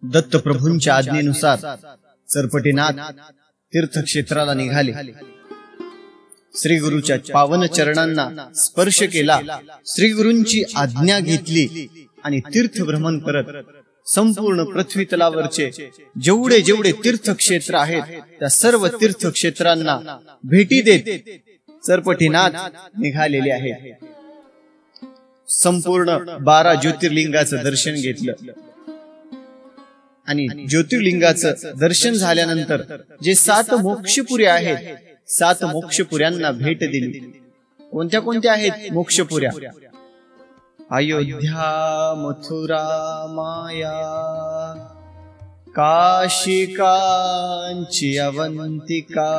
दत्तप्रभूंच्या आज्ञेनुसार सरपटीनाथ तीर्थक्षेत्राला निघाले. श्री गुरुच्या पावन चरणांना स्पर्श केला, श्री गुरूंची आज्ञा घेतली आणि तीर्थ भ्रमण करत संपूर्ण पृथ्वी तलावरचे जेवढे जेवढे तीर्थक्षेत्र आहेत त्या सर्व तीर्थक्षेत्रांना भेटी देत सरपटीनाथ निघालेले आहेत. संपूर्ण 12 ज्योतिर्लिंगाचं दर्शन घेतलं आणि ज्योतिर्लिंगाचं दर्शन झाल्यानंतर जे 7 मोक्षपुऱ्या आहेत 7 मोक्षपुऱ्यांना भेट दिली. कोणत्या कोणत्या आहेत मोक्षपुऱ्या? अयोध्या, मथुरा, माया, काशी, कांची, अवंतिका,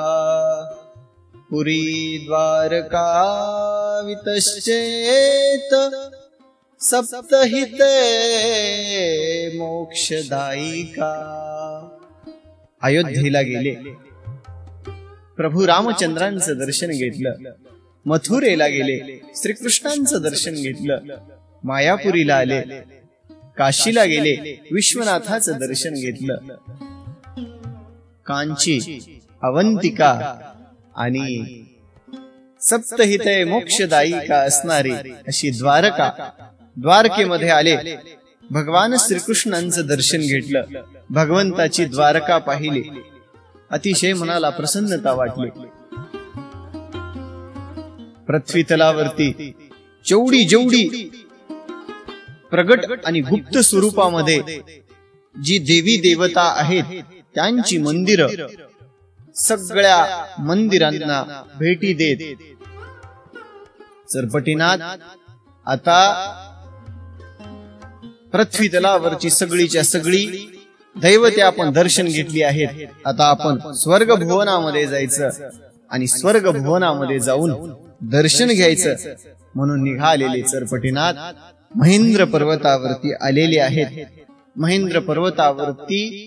पुरी, द्वारका, वितश्चेत, सप्तहिते मोक्षदायिका. अयोध्येला गेले, प्रभू रामचंद्रांचं दर्शन घेतलं. मथुरेला गेले, श्रीकृष्णांचं दर्शन घेतलं. मायापुरीला आले, काशीला गेले, विश्वनाथाचं दर्शन घेतलं. कांची, अवंतिका आणि सप्तहिते मोक्षदायिका असणारी अशी द्वारका, द्वारकेमध्ये आले. भगवान श्रीकृष्णांचं दर्शन घेतलं, भगवंताची द्वारका पाहिली. अतिशय मनाला प्रसन्नता वाटली. पृथ्वी तलावरती जेवढी जेवढी प्रगट आणि गुप्त स्वरूपामध्ये जी देवी देवता आहेत त्यांची मंदिर, सगळ्या मंदिरांना भेटी देत सरपटीनाथ आता पृथ्वी तलावरची सगळीच्या सगळी दैवते आपण दर्शन घेतली आहेत. आता आपण स्वर्ग भुवनामध्ये जायचं आणि स्वर्ग भुवनामध्ये जाऊन दर्शन घ्यायचं म्हणून निघालेले सरपटीनाथ महेंद्र पर्वतावरती आलेले आहेत. महेंद्र पर्वतावरती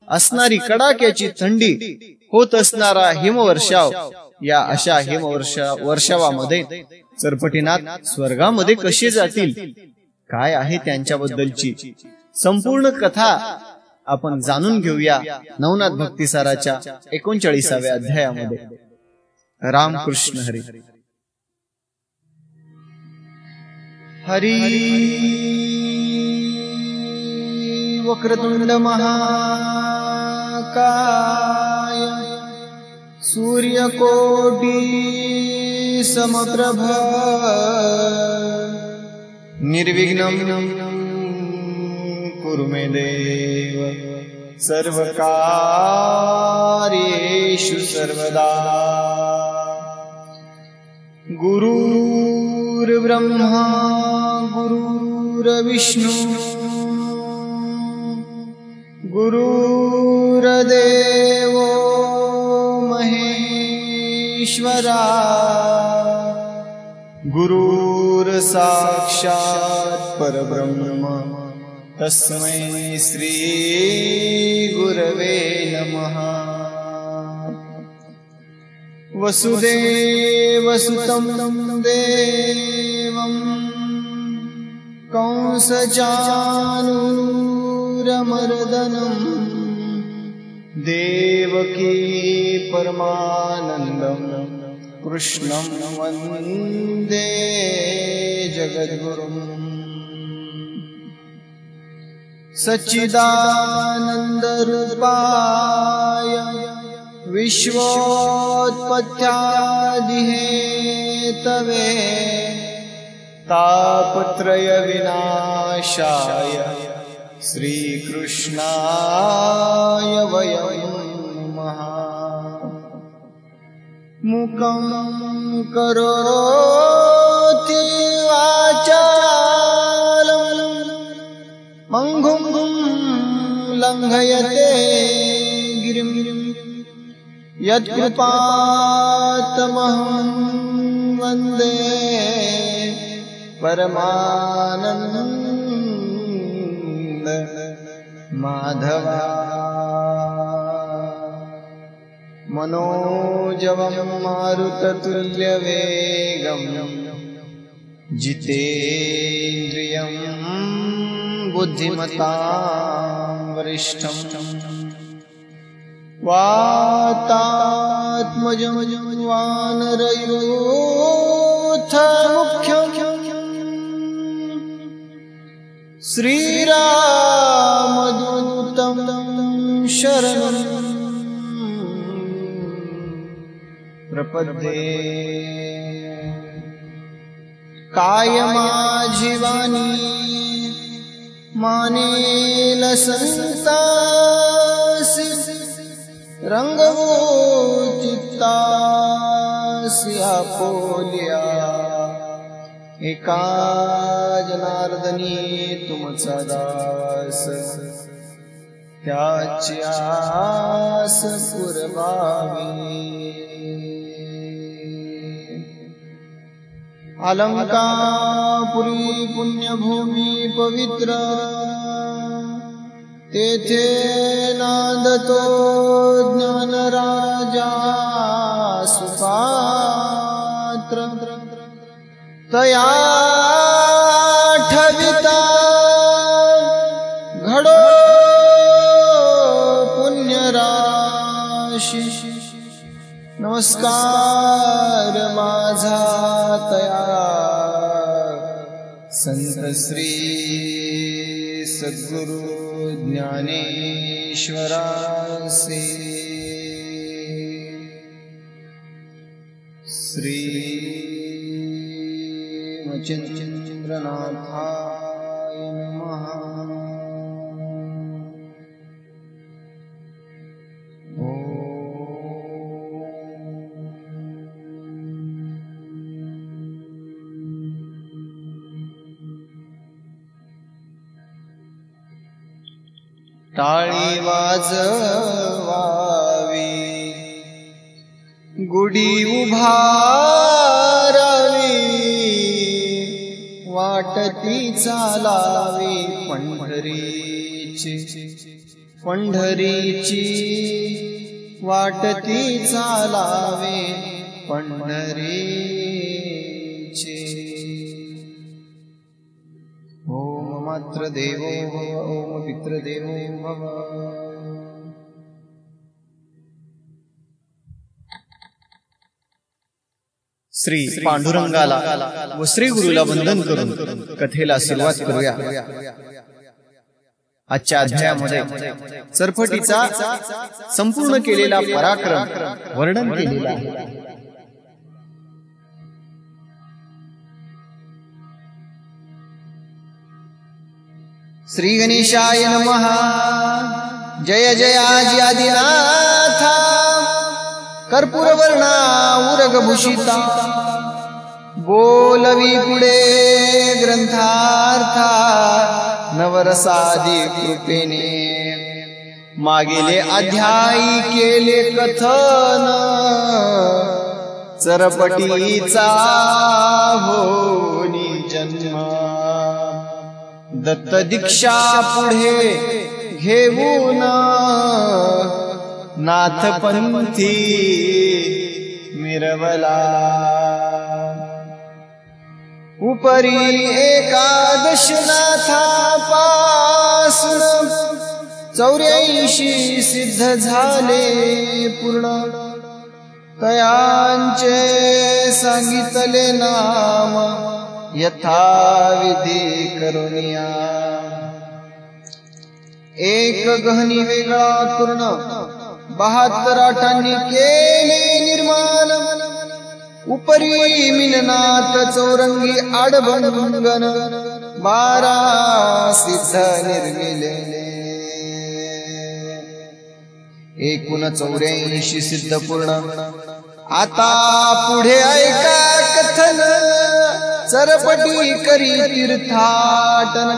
असणारी कडाक्याची थंडी होत असणारा हिमवर्षाव, या अशा हिमवर्षावामध्ये सरपटीनाथ स्वर्गामध्ये कसे जातील, काय आहे त्यांच्याबद्दलची संपूर्ण कथा आपण जाणून घेऊया नवनाथ भक्तिसाराच्या 39व्या अध्यायामध्ये. रामकृष्ण हरी. हरी वक्रतुंड महाकाय सूर्यकोटि समप्रभ निर्विघ्नं कुरु मे देव सर्वकार्येषु सर्वदा. गुरुर्ब्रह्मा गुरुर्विष्णु गुरुर्देवो महेश्वरा गुरुर्साक्षात् परब्रह्म तस्मै श्री गुरवे नमः. वसुदेवसुतं देवं कंसचाणूरमर्दनं देवकी परमानन्दं कृष्णं वन्दे जगद्गुरुम्. सच्चिदानन्दरूपाय विश्वोत्पत्त्यादिहेतवे तापत्रय विनाशाय श्रीकृष्णाय वयं नमः. मुखं करोति वाचालं मंघुं लंघयते गिरिं यत्कृपातमहं वन्दे परमानन्द माधवा. मनोजवं मारुततुल्यवेगं जितेन्द्रियं बुद्धिमतां वरिष्ठम् वातात्मजं वानरयूथ मुख्यम् श्रीरामदूतं शरणं प्रपद्ये। कायमाझी वाणी मानेल संतासी रंगवो चित्तासी आपोल्या। एका जनार्दनी तुमचा दास त्याची आस पुरवावी। अलंकापुरी पुण्यभूमी पवित्र तेथे नांदतो ज्ञानराजा सुपात्र। तया ठविता घडो पुण्यराशी। नमस्कार माझा तया संत श्री सद्गुरु ज्ञानेश्वरासे। श्री मचिंद्रनाथाय नमः। टाळी वाजवावी गुढी उभारावी वाटती चालावी पंढरीची वाटती चालावी पंढरीची। ओम मात्र देवो भव ओम पितृ देवो भव। श्री पांडुरंगाला व श्री गुरुला वंदन करून कथेला सुरुवात करूया। आजच्या अध्यायामध्ये चरफटीचा संपूर्ण केलेला पराक्रम वर्णन केलेला आहे। श्री गणेशाय नमः। जय जय आजी आदिनाथ कर्पूरवर्णा उरगभूषिता बोलवी पुढे ग्रंथार्था नवरसादी कृपेने मागेले अध्यायी केले कथन चरपटीचा होनी जन्म दत्त दीक्षा पुढे घेऊन नाथपंथी मिरवला उपरी एकादश नाथापासून 84 सिद्ध झाले पूर्ण तयांचे सांगितले नाम यथाविधी करुनिया एक गहनी वेगळा पूर्ण 72 आठांनी केले निर्माण उपरी मिलनात चौरंगी आडभंगन 12 सिद्ध निर्मिले एकूण 84 सिद्ध पूर्ण आता पुढे ऐका कथन चरपटी करी तीर्थाटन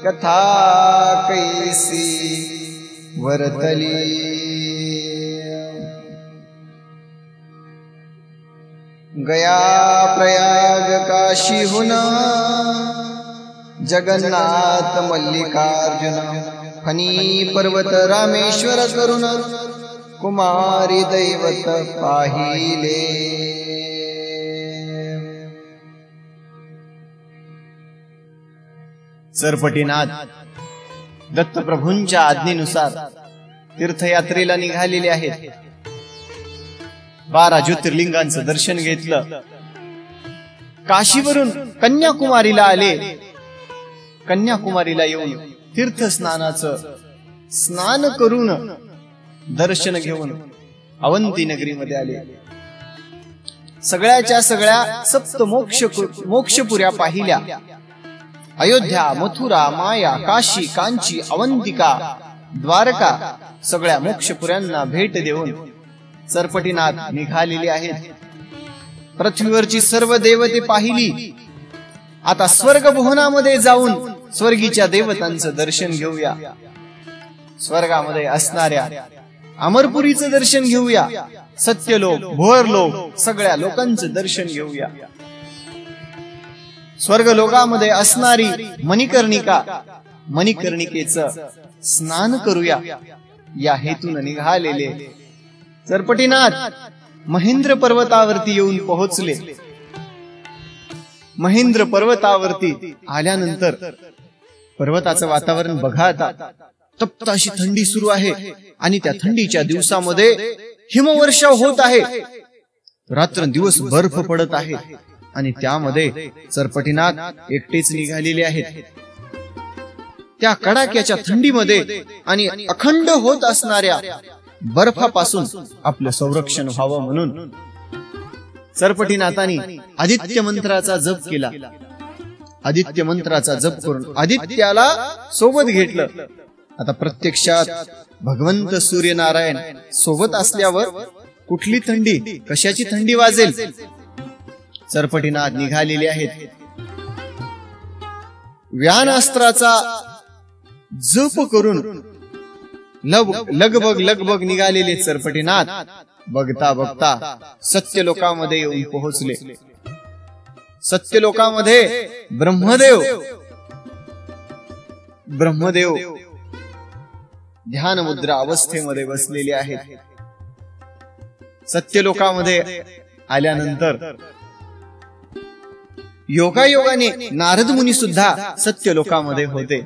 कथा कैसी वर्तली गया प्रयाग काशीहून जगन्नाथ मल्लिकार्जुन फणी पर्वत रामेश्वर करुण कुमारी दैवत पाहिले चरपटीनाथ दत्तप्रभूंच्या आज्ञेनुसार तीर्थयात्रेला निघालेले आहेत. 12 ज्योतिर्लिंगांचं दर्शन घेतलं. काशीवरून कन्याकुमारीला आले. कन्याकुमारीला येऊन तीर्थस्नानाचं स्नान करून दर्शन घेऊन अवंती नगरीमध्ये आले. सगळ्याच्या सगळ्या सप्त मोक्षपुऱ्या पाहिल्या. अयोध्या, मथुरा, माया, काशी, कांची, अवंतिका, द्वारका सगळ्या मोक्षपुऱ्यांना भेट देऊन सरपटीनाथ निघालेले आहेत. पृथ्वीवरची सर्व देवते पाहिली. आता स्वर्ग भुवनामध्ये जाऊन स्वर्गीच्या देवतांचं दर्शन घेऊया. स्वर्गामध्ये असणाऱ्या अमरपुरीचं दर्शन घेऊया. सत्यलोक, भुवरलोक सगळ्या लोकांचं दर्शन घेऊया. स्वर्गलोकामध्ये असणारी मणिकर्णिका, मणिकर्णिकेचं स्नान करूया या हेतून निघालेले सरपटीनाथ महेंद्र पर्वतावरती येऊन पोहोचले. महेंद्र पर्वतावरती आल्यानंतर पर्वताचं वातावरण बघा. आता तप्त अशी थंडी सुरू आहे आणि त्या थंडीच्या दिवसामध्ये हिमवर्षाव होत आहे. रात्रंदिवस बर्फ पडत आहे आणि त्यामध्ये सरपटीनाथ एकटेच निघालेले आहेत. त्या कडाक्याच्या थंडीमध्ये आणि अखंड होत असणाऱ्या बर्फापासून आपलं संरक्षण व्हावं म्हणून सरपटीनाथांनी आदित्य मंत्राचा जप केला. आदित्य मंत्राचा जप करून आदित्याला सोबत घेतलं. आता प्रत्यक्षात भगवंत सूर्यनारायण सोबत असल्यावर कुठली थंडी, कशाची थंडी वाजेल. सरपटीनाथ निघालेले आहेत. व्यानास्त्राचा जप करून लगबग निघालेले सरपटीनाथ बघता बघता सत्यलोकामध्ये येऊन पोहोचले. सत्यलोकामध्ये ब्रह्मदेव ध्यान मुद्रा अवस्थेमध्ये बसलेले आहेत. सत्यलोकामध्ये आल्यानंतर योगायोगाने नारद मुनी सुद्धा सत्यलोकामध्ये होते.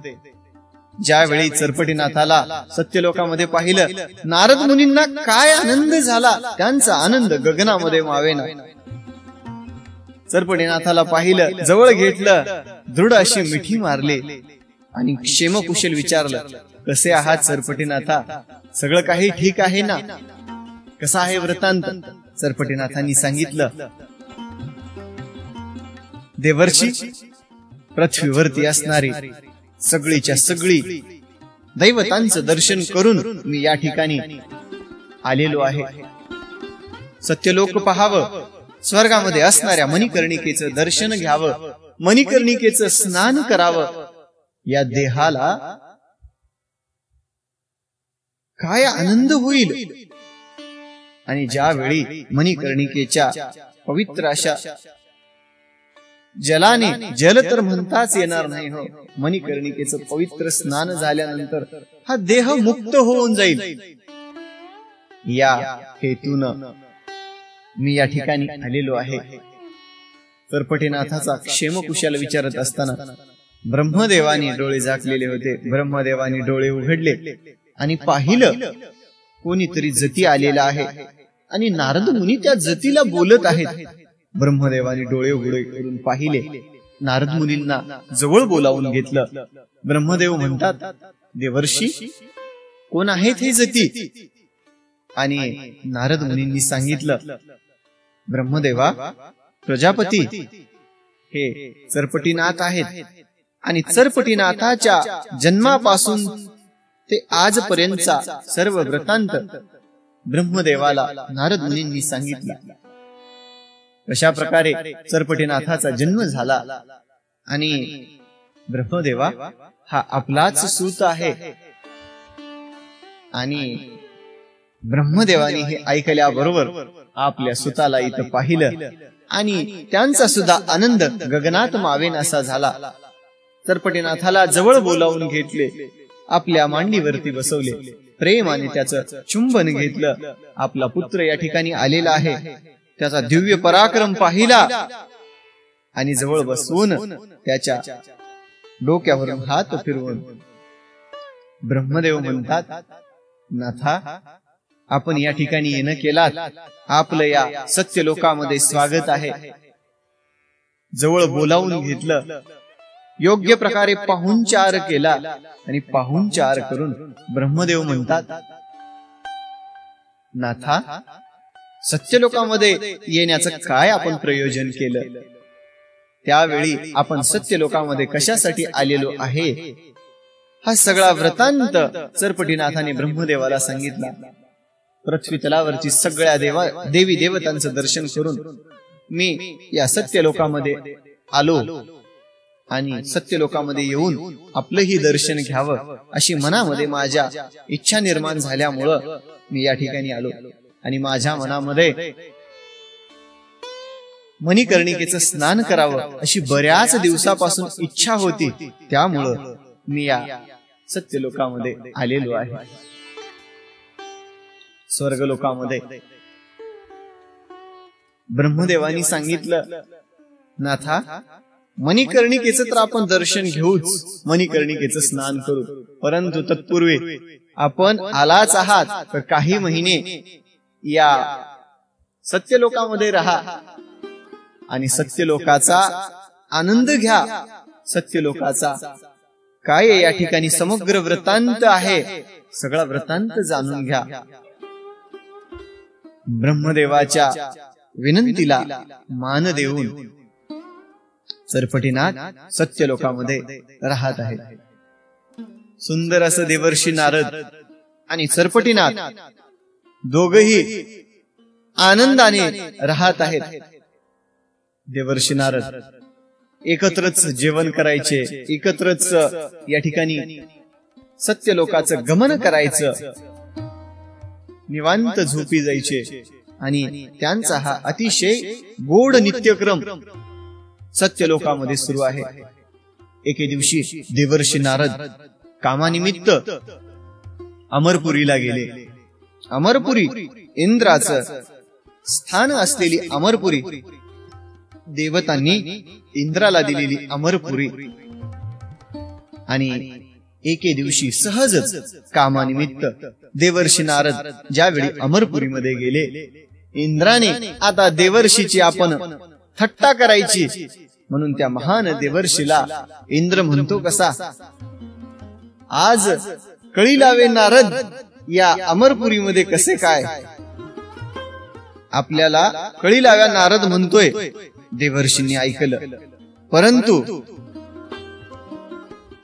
ज्यावेळी सरपटीनाथाला सत्यलोकामध्ये पाहिलं, नारद मुनींना काय आनंद झाला. त्यांचा आनंद गगनामध्ये मावेना. सरपटीनाथाला पाहिलं, जवळ घेतलं, दृढ अशी मिठी मारले आणि क्षेमकुशल विचारलं, कसे आहात सरपटीनाथा, सगळं काही ठीक आहे ना, कसा आहे वृत्तांत. सरपटीनाथांनी सांगितलं, देवर्षी पृथ्वीवरती असणारी सगळीच्या सगळी दैवतांचं दर्शन करून मी या ठिकाणी आलेलो आहे. सत्यलोक पहावं, स्वर्गामध्ये असणाऱ्या मणिकर्णिकेचं दर्शन घ्यावं, मणिकर्णिकेचं स्नान करावं. या देहाला काय आनंद होईल. आणि ज्यावेळी मणिकर्णिकेच्या पवित्र अशा जलाने, जल तर म्हणताच येणार नाही हो, मणिकर्णिकेचं पवित्र स्नान झाल्यानंतर हा देह मुक्त होऊन जाईल. या हेतून मी या ठिकाणी आलेलो आहे. सरपटीनाथाचा क्षेमकुशल विचारत असताना ब्रह्मदेवानी डोळे झाकलेले होते. ब्रह्मदेवानी डोळे उघडले आणि पाहिलं, कोणीतरी जती आलेला आहे आणि नारद मुनी त्या जतीला बोलत आहेत. ब्रह्मदेवानी डोळे उघडे करून पाहिले. नारद मुनींना जवळ बोलावून घेतलं. ब्रह्मदेव म्हणतात, देवर्षी कोण आहेत हे जती. आणि नारद मुनींनी सांगितलं, ब्रह्मदेवा, प्रजापती हे सरपटीनाथ आहेत आणि सरपटीनाथाच्या जन्मापासून ते आजपर्यंतचा सर्व वृत्तांत ब्रह्मदेवाला नारद मुनींनी सांगितला. अशा प्रकारे सरपटीनाथाचा जन्म झाला आणि ब्रह्मदेवा हा आपलाच सूत आहे. आणि ब्रह्मदेवाने हे ऐकल्याबरोबर आपल्या सुताला इथं पाहिलं आणि त्यांचा सुद्धा आनंद गगनात मावेन असा झाला. सरपटीनाथाला जवळ बोलावून घेतले, आपल्या मांडीवरती बसवले, प्रेमाने त्याचं चुंबन घेतलं. आपला पुत्र या ठिकाणी आलेला आहे, त्याचा दिव्य पराक्रम पाहिला आणि जवळ बसवून त्याच्या डोक्यावरून हात फिरवून ब्रह्मदेव म्हणतात, नाथा, आपण या ठिकाणी येणं केलात, आपलं या सत्यलोकामध्ये स्वागत आहे. जवळ बोलावून घेतलं, योग्य प्रकारे पाहुणचार केला आणि पाहुणचार करून ब्रह्मदेव म्हणतात, नाथा, सत्यलोकामध्ये येण्याचं काय आपण प्रयोजन केलं? त्यावेळी आपण सत्यलोकामध्ये कशासाठी आलेलो आहे हा सगळा वृत्तांत सरपटीनाथाने ब्रह्मदेवाला सांगितला. पृथ्वी तलावरची सगळ्या देवी देवतांचं दर्शन करून मी या सत्यलोकामध्ये आलो आणि सत्यलोकामध्ये येऊन आपलंही दर्शन घ्यावं अशी मनामध्ये माझ्या इच्छा निर्माण झाल्यामुळं मी या ठिकाणी आलो. आणि माझ्या मनामध्ये मणिकर्णिकेचं स्नान करावं अशी बऱ्याच दिवसापासून इच्छा होती. त्यामुळं मी या सत्यलोकामध्ये आलेलो आहे. स्वर्गलोकामध्ये ब्रह्मदेवानी सांगितलं, नाथा, मणिकर्णिकेचं तर आपण दर्शन घेऊच, मणिकर्णिकेचं स्नान करू, परंतु तत्पूर्वी आपण आलाच आहात तर काही महिने या सत्यलोकामध्ये राहा आणि सत्यलोकाचा आनंद घ्या. सत्यलोकाचा काय या ठिकाणी समग्र वृत्तांत आहे, सगळा वृत्तांत जाणून घ्या. ब्रह्मदेवाच्या विनंतीला मान देऊन सरपटीनाथ सत्यलोकामध्ये राहत आहे. सुंदर असं देवर्षी नारद आणि सरपटीनाथ दोघही आनंदाने राहत आहेत. देवर्षी नारद एकत्रच जेवण करायचे, एकत्रच या ठिकाणी सत्यलोकाचं गमन करायचं, निवांत झोपी जायचे आणि त्यांचा हा अतिशय गोड नित्यक्रम सत्यलोकामध्ये सुरू आहे. एके दिवशी देवर्षी नारद कामानिमित्त अमरपुरीला गेले. अमरपुरी इंद्राचं स्थान असलेली अमरपुरी, देवतांनी इंद्राला दिलेली अमरपुरी. आणि एके दिवशी सहजच कामानिमित्त देवर्षी नारद ज्यावेळी अमरपुरीमध्ये गेले, इंद्राने आता देवर्षीची आपण थट्टा करायची म्हणून त्या महान देवर्षीला इंद्र म्हणतो कसा, आज कळी लावे नारद या अमरपुरीमध्ये कसे काय. आपल्याला कळी लाव्या नारद म्हणतोय, देवर्षींनी ऐकलं, परंतु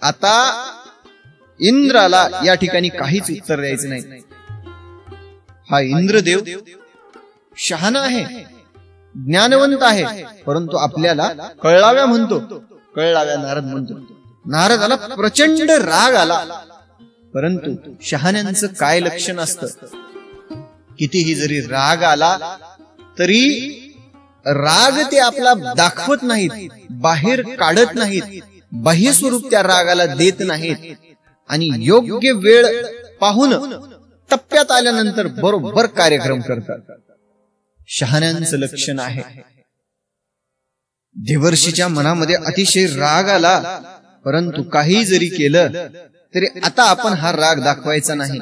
आता इंद्राला या ठिकाणी काहीच उत्तर द्यायचं नाही. हा इंद्रदेव शहाणा आहे, ज्ञानवंत आहे, परंतु आपल्याला कळलाव्या म्हणतो, कळलाव्या नारद म्हणतो. नारदाला प्रचंड राग आला, परंतु शहाण्यांचं काय लक्षण असतं, कितीही जरी राग आला तरी राग ते आपला दाखवत नाहीत, बाहेर काढत नाहीत, बाह्य स्वरूप त्या रागाला देत नाहीत आणि योग्य वेळ पाहून टप्प्यात आल्यानंतर बरोबर कार्यक्रम करतात. शहाण्यांचं लक्षण आहे. देवर्षीच्या मनामध्ये अतिशय राग आला, परंतु काही जरी केलं तरी आता आपण हा राग दाखवायचा नाही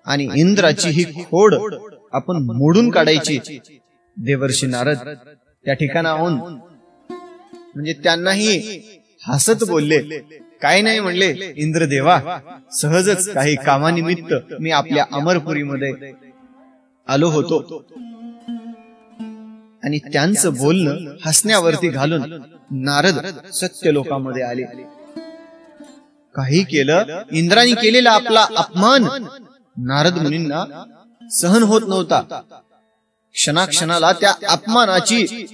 आणि इंद्राची ही खोड आपण मोडून काढायची. देवर्षी नारद त्या ठिकाणाहून म्हणजे त्यांनाही हसत बोलले, काय नाही म्हणले, इंद्रदेवा, सहजच काही कामानिमित्त मी आपल्या अमरपुरीमध्ये आलो होतो. आणि त्यांचं बोलणं हसण्यावरती घालून नारद सत्यलोकामध्ये आले. काही केलं, इंद्राने केलेला आपला अपमान नारद मुनींना सहन होत नव्हता. क्षणाक्षणाला त्या अपमानाची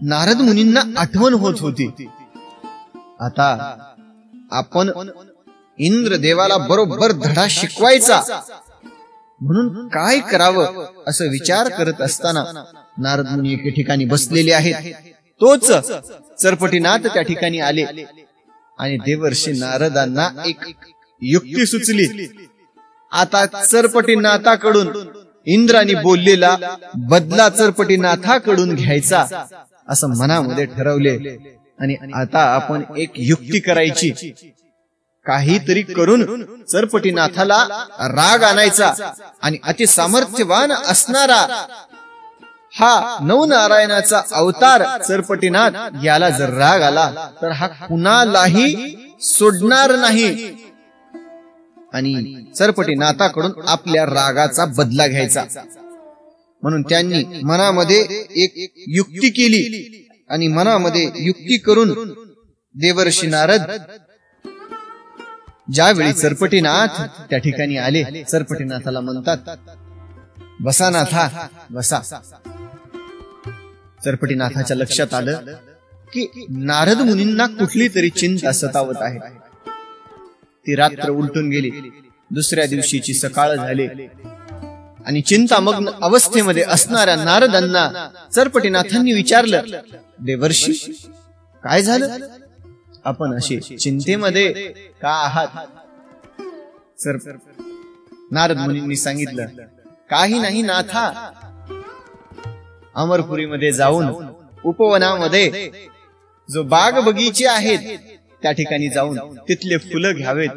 नारद मुनींना आठवण होत होती. आता आपण इंद्रदेवाला बरोबर धडा शिकवायचा म्हणून काय करावं असं विचार करत असताना नारद मुनी एके ठिकाणी बसलेले आहेत. तोच सरपटीनाथ त्या ठिकाणी आले आणि देवर्षी नारदांना एक युक्ती सुचली. आता सरपटीनाथाकडून इंद्राने बोललेला बदला सरपटीनाथाकडून घ्यायचा असं मनामध्ये ठरवले आणि आता आपण एक युक्ती करायची. काहीतरी करून सरपटीनाथाला राग आणायचा आणि अति सामर्थ्यवान असणारा हा नवनारायणाचा अवतार सरपटीनाथ याला जर राग आला तर हा कुणालाही सोडणार नाही आणि सरपटीनाथाकडून आपल्या रागाचा बदला घ्यायचा. म्हणून त्यांनी मनामध्ये एक युक्ती केली आणि मनामध्ये युक्ती करून देवर्षी नारद ज्यावेळी सरपटीनाथ त्या ठिकाणी आले, सरपटीनाथाला म्हणतात, बसा नाथा बसा. सरपटीनाथाच्या लक्षात आलं की नारद मुनींना कुठली तरी चिंता सतावत आहे. ती रात्र उलटून गेली. दुसऱ्या दिवशीची सकाळ झाली आणि चिंतामग्न अवस्थेमध्ये असणाऱ्या नारदांना सरपटीनाथांनी विचारलं, देवर्षी काय झालं, आपण अशी चिंतेमध्ये का आहात? नारद मुनींनी सांगितलं, काही नाही नाथा, अमरपुरीमध्ये जाऊन उपवनामध्ये जो बाग बगीचे आहेत त्या ठिकाणी जाऊन तिथले फुलं घ्यावेत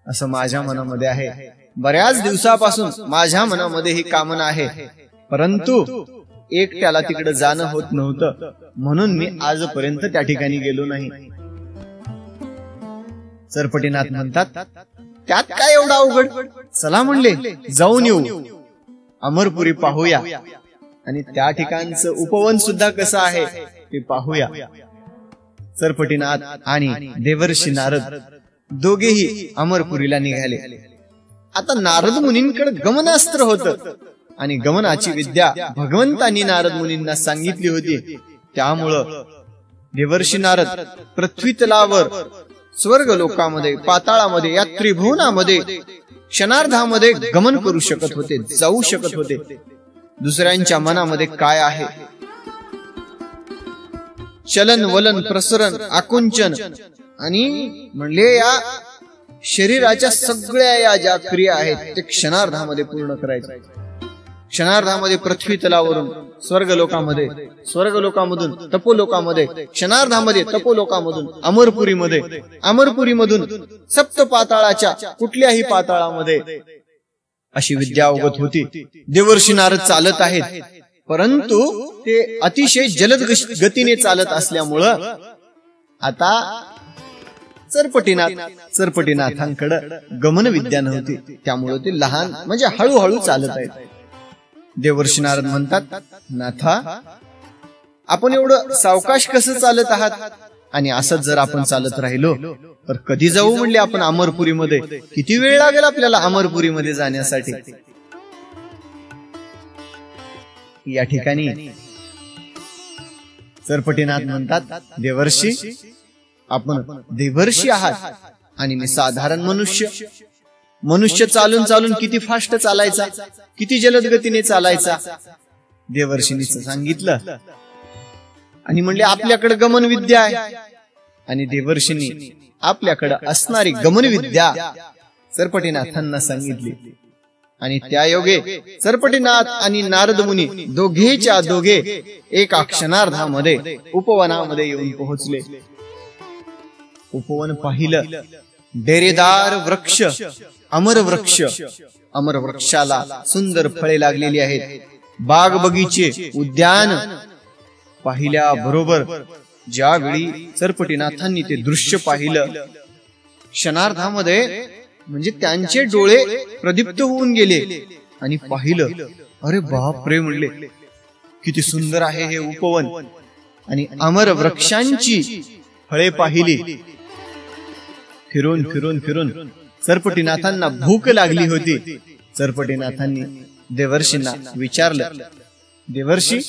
असं माझ्या मनामध्ये आहे. बऱ्याच दिवसापासून माझ्या मनामध्ये ही कामना आहे, परंतु एकट्याला तिकडे जाणं होत नव्हतं, म्हणून मी आजपर्यंत त्या ठिकाणी गेलो नाही. सरपटीनाथ म्हणतात, त्यात काय एवढा अवघड, चला म्हणले जाऊन येऊ, अमरपुरी पाहूया आणि त्या ठिकाणचं उपवन सुद्धा कसं आहे ते पाहूया. सरपटीनाथ आणि देवर्षी नारद दोघेही अमरपुरीला निघाले. आता नारद मुनींकडे गमनास्त्र होतं आणि गमनाची विद्या भगवंतांनी नारद मुनींना सांगितली होती. त्यामुळं देवर्षी नारद पृथ्वी तलावर, स्वर्ग लोकामध्ये, पाताळामध्ये या त्रिभुवनामध्ये क्षणार्धामध्ये गमन करू शकत होते, जाऊ शकत होते. दुसऱ्यांच्या मनामध्ये काय आहे, चलन वलन प्रसरण आकुंचन आणि म्हणले या शरीराच्या सगळ्या या ज्या क्रिया आहेत ते क्षणार्धामध्ये पूर्ण करायचे. क्षणार्धामध्ये पृथ्वी तलावरून स्वर्गलोकामध्ये, स्वर्गलोकामधून तपोलोकामध्ये, क्षणार्धामध्ये तपोलोकामधून अमरपुरीमध्ये, अमरपुरीमधून सप्त पाताळाच्या कुठल्याही पाताळामध्ये अशी विद्या अवगत होती. देवर्षी नारद चालत आहेत, परंतु ते अतिशय जलद गतीने चालत असल्यामुळं आता सरपटीनाथांकडे गमन विद्या नव्हती, त्यामुळे ते लहान म्हणजे हळूहळू चालत आहेत. देवर्षी नारद म्हणतात, नाथा आपण एवढं सावकाश कसं चालत आहात, आणि असंच जर आपण चालत राहिलो तर कधी जाऊ म्हणले आपण अमरपुरीमध्ये, किती वेळ लागेल आपल्याला अमरपुरीमध्ये जाण्यासाठी. या ठिकाणी सरपटीनाथ म्हणतात, देवर्षी आपण देवर्षी आहात आणि मी साधारण मनुष्य. मनुष्य चालून चालून किती फास्ट चालायचा, किती जलद गतीने चालायचा. देवर्षींनी सांगितलं आणि म्हणले आपल्याकडे गमन विद्या आहे. आणि देवर्षींनी आपल्याकडे असणारी गमन विद्या सरपटीनाथांना सांगितली. आणि त्या योगे सरपटीनाथ आणि नारद मुनी दोघेच्या दोघे एका क्षणार्धामध्ये उपवनामध्ये येऊन पोहोचले. उपवन पाहिलं, डेरेदार वृक्ष, अमर वृक्ष, अमर वृक्षाला सुंदर फळे लागलेली आहेत. बाग बगीचे, उद्यान पाहिल्या बरोबर ज्यावेळी सरपटीनाथांनी ते दृश्य पाहिलं, क्षणार्धामध्ये म्हणजे त्यांचे डोळे प्रदीप्त होऊन गेले आणि पाहिलं, अरे बाप रे म्हणले, किती सुंदर आहे हे उपवन. आणि अमर वृक्षांची फळे पाहिली. फिरून फिरून फिरून सरपटीनाथांना भूक लागली होती. सरपटीनाथांनी देवर्षींना विचारलं, देवर्षी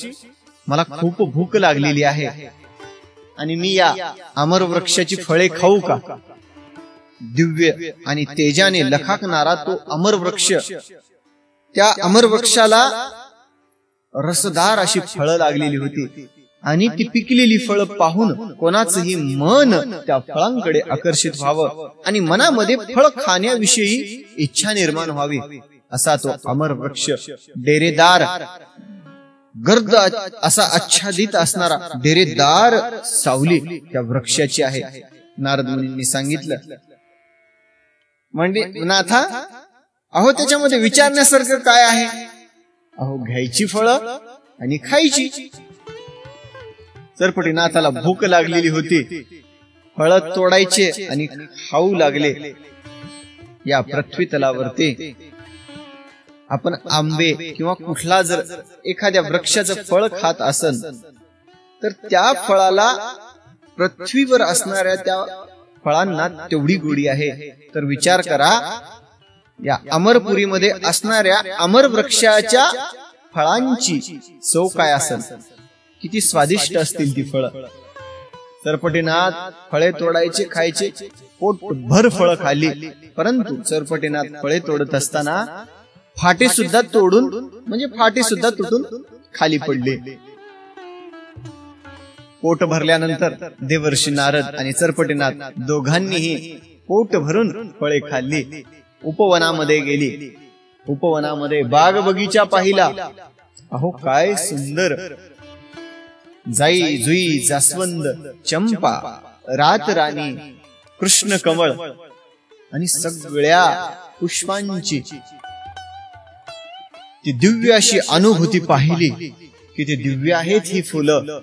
मला खूप भूक लागलेली आहे आणि मी या अमर वृक्षाची फळे खाऊ का? दिव्य आणि तेजाने लखाकणारा तो अमर वृक्ष, त्या अमर वृक्षाला रसदार अशी फळं लागलेली होती आणि ती पिकलेली फळं पाहून कोणाचंही मन त्या फळांकडे आकर्षित व्हावं आणि मनामध्ये फळ खाण्याविषयी इच्छा निर्माण व्हावी, असा तो अमर वृक्ष डेरेदार, गर्द असा आच्छादित असणारा डेरेदार सावली त्या वृक्षाची आहे. नारद मुनींनी सांगितलं, म्हणजे नाथा, अहो त्याच्यामध्ये विचारण्यासारखं काय आहे? अहो घ्यायची फळं आणि खायची. सरपटीनाथाला भूक लागलेली होती, फळं तोडायचे आणि खाऊ लागले. या पृथ्वी तलावरती आपण आंबे किंवा कुठला जर एखाद्या वृक्षाचं फळ खात असन तर त्या फळाला, पृथ्वीवर असणाऱ्या त्या फळांना तेवढी गोडी आहे. तर विचार करा, या अमरपुरीमध्ये असणाऱ्या अमर वृक्षाच्या फळांची चव काय असेल, किती स्वादिष्ट असतील ती फळं. सरपटीनाथ फळे तोडायचे, खायचे, पोटभर फळं खाल्ली. परंतु सरपटीनाथ फळे तोडत असताना फाटे सुद्धा तोडून, म्हणजे फाटे सुद्धा तुटून खाली पडले. पोट भरल्यानंतर देवर्षी नारद आणि सरपटीनाथ दोघांनीही पोट भरून फळे खाल्ली. उपवनामध्ये गेली. उपवनामध्ये बाग बगीचा पाहिला. अहो काय सुंदर! जाई जुई जास्वंद चंपा रात राणी कृष्ण कमळ आणि सगळ्या पुष्पांची ती दिव्य अशी अनुभूती पाहिली की ती दिव्य आहेत ही फुलं.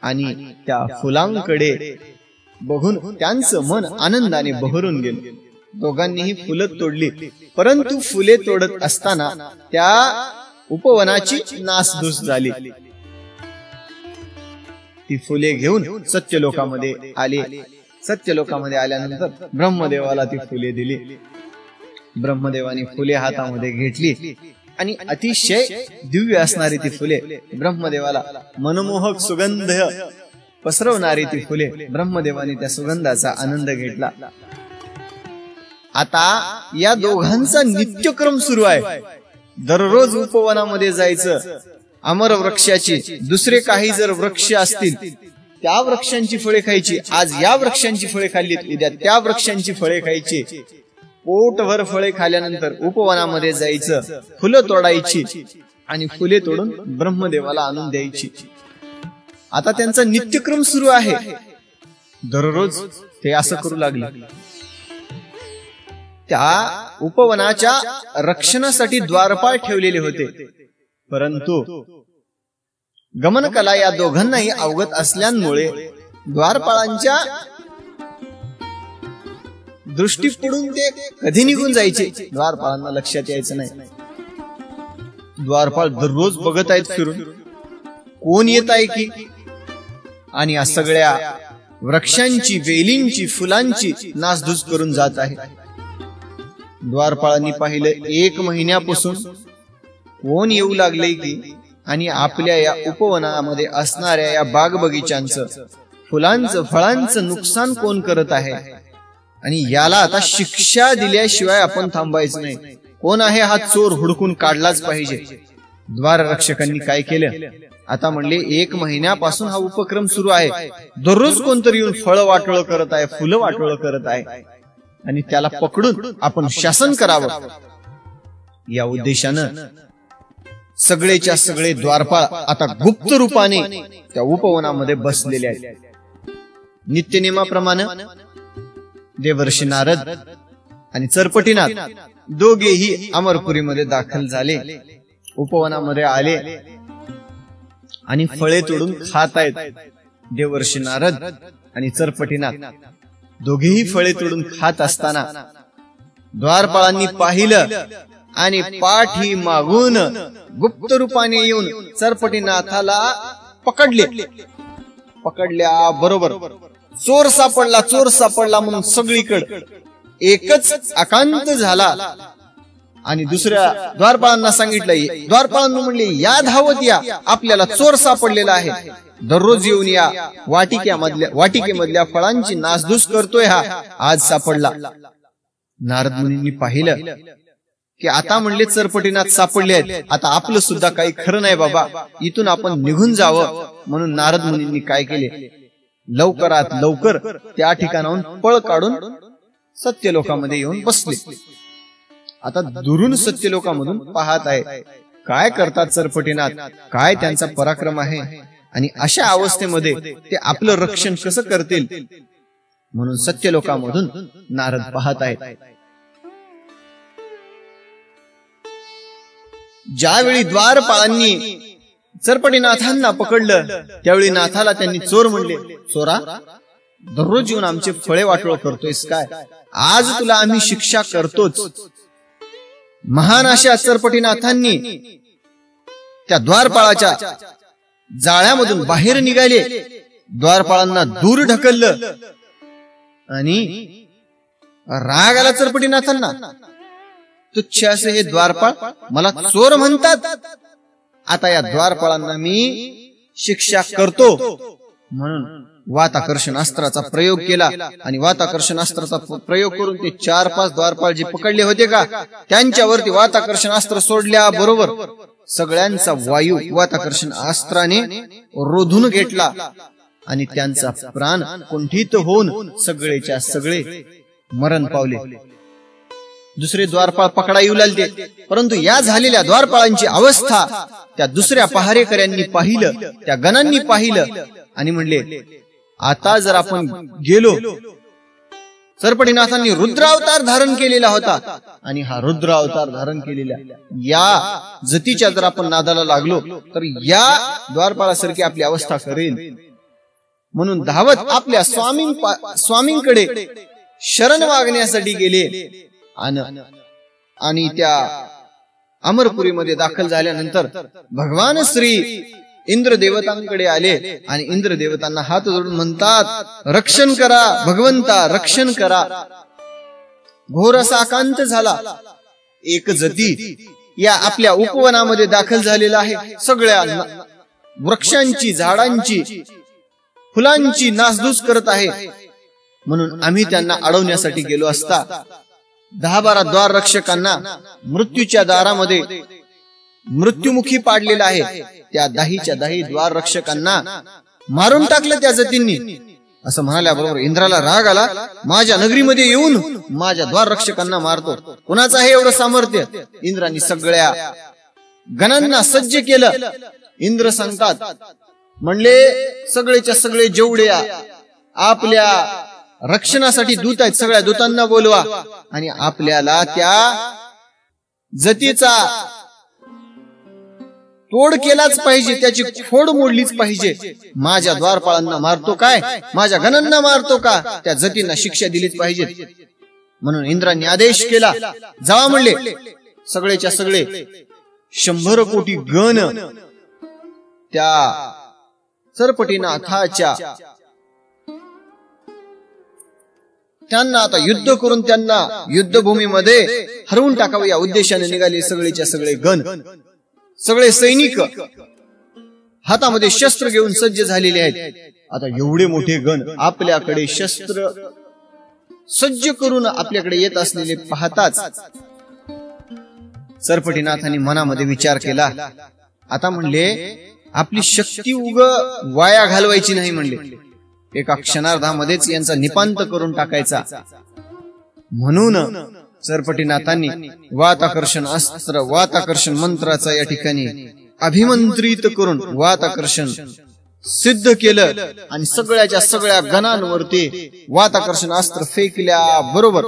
आणि त्या फुलांकडे बघून त्यांचं मन आनंदाने बहरून गेलं. दोघांनीही फुलं तोडली. परंतु फुले तोडत असताना त्या उपवनाची नासधूस झाली. ती फुले घेऊन सत्यलोकामध्ये आले. सत्यलोकामध्ये आल्यानंतर ब्रह्मदेवाला ती फुले दिली. ब्रह्मदेवाने फुले हातामध्ये घेतली आणि अतिशय दिव्य असणारी ती फुले, ब्रह्मदेवाला मनमोहक सुगंध पसरवणारी ती फुले, ब्रह्मदेवाने त्या सुगंधाचा आनंद घेतला. आता या दोघांचा नित्यक्रम सुरू आहे. दररोज उपवनामध्ये जायचं, अमर वृक्षाची, दुसरे काही जर वृक्ष असतील त्या वृक्षांची फळे खायची. आज या वृक्षांची फळे खाल्ली, उद्या त्या वृक्षांची फळे खायची. पोटभर फळे खाल्यानंतर उपवनामध्ये जायचं, फुलं तोडायची आणि फुले तोडून ब्रह्मदेवाला आणून द्यायची. आता त्यांचा नित्यक्रम सुरू आहे. दररोज ते असं करू लागले. त्या उपवनाच्या रक्षणासाठी द्वारपाळ ठेवलेले होते. परंतु गमनकला या दोघांनाही अवगत असल्यामुळे द्वारपाळांच्या दृष्टी पडून ते कधी निघून जायचे, द्वारपाळांना लक्षात यायचं नाही. द्वारपाळ दररोज बघत आहेत फिरून, कोण येत आहे की. आणि या सगळ्या वृक्षांची, वेलींची, फुलांची नासधूस करून जात आहे. द्वारपाळांनी पाहिलं 1 महिन्यापासून कोण येऊ लागले की, आणि आपल्या या उपवनामध्ये असणाऱ्या या बाग बगीच्यांचं, फुलांचं, फळांचं नुकसान कोण करत आहे. आणि याला आता शिक्षा दिल्याशिवाय आपण थांबायचं नाही. कोण आहे हा चोर, हुडकून काढलाच पाहिजे. द्वाररक्षकांनी काय केलं, आता म्हणले 1 महिन्यापासून हा उपक्रम सुरू आहे. दररोज कोणतरी येऊन फळं वाटोळ करत आहे, फुलं वाटोळ करत आहे, आणि त्याला पकडून आपण शासन करावं. या उद्देशानं सगळेच्या सगळे द्वारपाळ आता गुप्त रूपाने त्या उपवनामध्ये बसलेले आहेत. नित्यनेमाप्रमाणे देवर्षी नारद आणि सरपटीनाथ दोघेही अमरपुरीमध्ये दाखल झाले. उपवनामध्ये आले आणि फळे तोडून खात आहेत. देवर्षी नारद आणि सरपटीनाथ दोघेही फळे तोडून खात असताना द्वारपाळांनी पाहिलं आणि पाठी मागून गुप्त रूपाने येऊन सरपटीनाथाला पकडले. पकडल्या बरोबर चोर सापडला, चोर सापडला म्हणून सगळीकडे एकच आकांत झाला. आणि दुसऱ्या द्वारपाळांना सांगितलं, द्वारपाळांना म्हणले, या धावत या, आपल्याला चोर सापडलेला आहे. दररोज येऊन या वाटिकेमधल्या फळांची नासधूस करतोय हा, आज सापडला. नारद मुनींनी पाहिलं की आता म्हणले सरपटीनाथ सापडले आहेत, आता आपलं सुद्धा काही खरं नाही बाबा, इथून आपण निघून जावं. म्हणून नारद मुनींनी काय केले, लवकरात लवकर त्या ठिकाणाहून पळ काढून सत्यलोकामध्ये येऊन बसले. आता दुरून सत्यलोकामधून पाहत आहे काय करतात सरपटीनाथ, काय त्यांचा पराक्रम आहे, आणि अशा अवस्थेमध्ये ते आपलं रक्षण कसं करतील. म्हणून सत्यलोकामधून नारद पाहत आहेत. ज्यावेळी द्वारपाळांनी सरपटीनाथांना पकडलं त्यावेळी नाथाला त्यांनी चोर म्हणले, चोरा, दररोज येऊन आमचे फळे वाटोळ करतोयस काय? आज तुला आम्ही शिक्षा करतोच. महान अशा सरपटीनाथांनी त्या द्वारपाळाच्या जाळ्यामधून बाहेर निघाले, द्वारपाळांना दूर ढकललं आणि राग आला सरपटीनाथांना. तुच्छ असे हे द्वारपाळ मला चोर म्हणतात, आता या द्वारपाळांना मी शिक्षा करतो. म्हणून वाताकर्षण अस्त्राचा प्रयोग केला आणि वाताकर्षण अस्त्राचा प्रयोग करून ते 4-5 द्वारपाळ जे पकडले होते का त्यांच्यावरती वाताकर्षण अस्त्र सोडल्या बरोबर सगळ्यांचा वायू वाताकर्षण अस्त्राने रोधून घेतला आणि त्यांचा प्राण कुंठित होऊन सगळेच्या सगळे मरण पावले. दुसरे द्वारपाळ पकडा येऊ लागले, परंतु या झालेल्या द्वारपाळांची अवस्था त्या दुसऱ्या पहारेकऱ्यांनी पाहिलं, त्या गणांनी पाहिलं आणि म्हणले, आता जर आपण गेलो, सरपटीनाथांनी रुद्रावतार धारण केलेला होता आणि हा रुद्रावतार धारण केलेल्या या जतीच्या जर आपण नादाला लागलो तर या द्वारपाळासारखी आपली अवस्था करेल. म्हणून धावत आपल्या स्वामींकडे शरण मागण्यासाठी गेले आणि त्या अमरपुरीमध्ये दाखल झाल्यानंतर भगवान श्री इंद्र देवतांकडे आले आणि इंद्र देवतांना हात जोडून म्हणतात, रक्षण करा भगवंता, रक्षण करा. घोर असा आकांत झाला. एक जती या आपल्या उपवनामध्ये दाखल झालेला आहे. सगळ्या वृक्षांची, झाडांची, फुलांची नासधूस करत आहे. म्हणून आम्ही त्यांना अडवण्यासाठी गेलो असता 10-12 द्वार रक्षकांना मृत्यूच्या दारामध्ये मृत्युमुखी पाडलेला आहे. त्या 10 द्वार रक्षकांना मारून टाकलं त्या जतींनी. असं म्हणाल्याबरोबर इंद्राला राग आला, माझ्या नगरीमध्ये येऊन माझ्या द्वार रक्षकांना मारतो, कुणाचं आहे एवढं सामर्थ्य? इंद्रांनी सगळ्या गणांना सज्ज केलं. इंद्र सांगतात, म्हणले सगळेच्या सगळे जेवढे आपल्या रक्षणासाठी दूत आहेत सगळ्या दूतांना बोलवा आणि आपल्याला त्या जतीचा तोड केलाच पाहिजे, त्याची खोड मोडलीच पाहिजे. माझ्या द्वारपाळांना मारतो काय, माझ्या गणांना मारतो का, त्या जतींना शिक्षा दिलीच पाहिजे. म्हणून इंद्रांनी आदेश केला, जावा म्हणले. सगळेच्या सगळे 100 कोटी गण त्या सरपटीनाथाच्या त्यांना आता युद्ध करून त्यांना युद्धभूमीमध्ये हरवून टाकावं या उद्देशाने निघाले सगळेच्या सगळे गण. सगळे सैनिक हातामध्ये शस्त्र घेऊन सज्ज झालेले आहेत. आता एवढे मोठे गण आपल्याकडे शस्त्र सज्ज करून आपल्याकडे येत असलेले पाहताच सरपटीनाथांनी मनामध्ये विचार केला, आता म्हणले आपली शक्ती उग वाया घालवायची नाही. म्हणले एका क्षणार्धामध्येच यांचा निपांत करून टाकायचा. म्हणून सरपटीनाथांनी वाताकर्षण अस्त्र, वाताकर्षण मंत्राचा या ठिकाणी अभिमंत्रित करून वाताकर्षण सिद्ध केलं आणि सगळ्याच्या सगळ्या गणांवरती वाताकर्षण अस्त्र फेकल्या बरोबर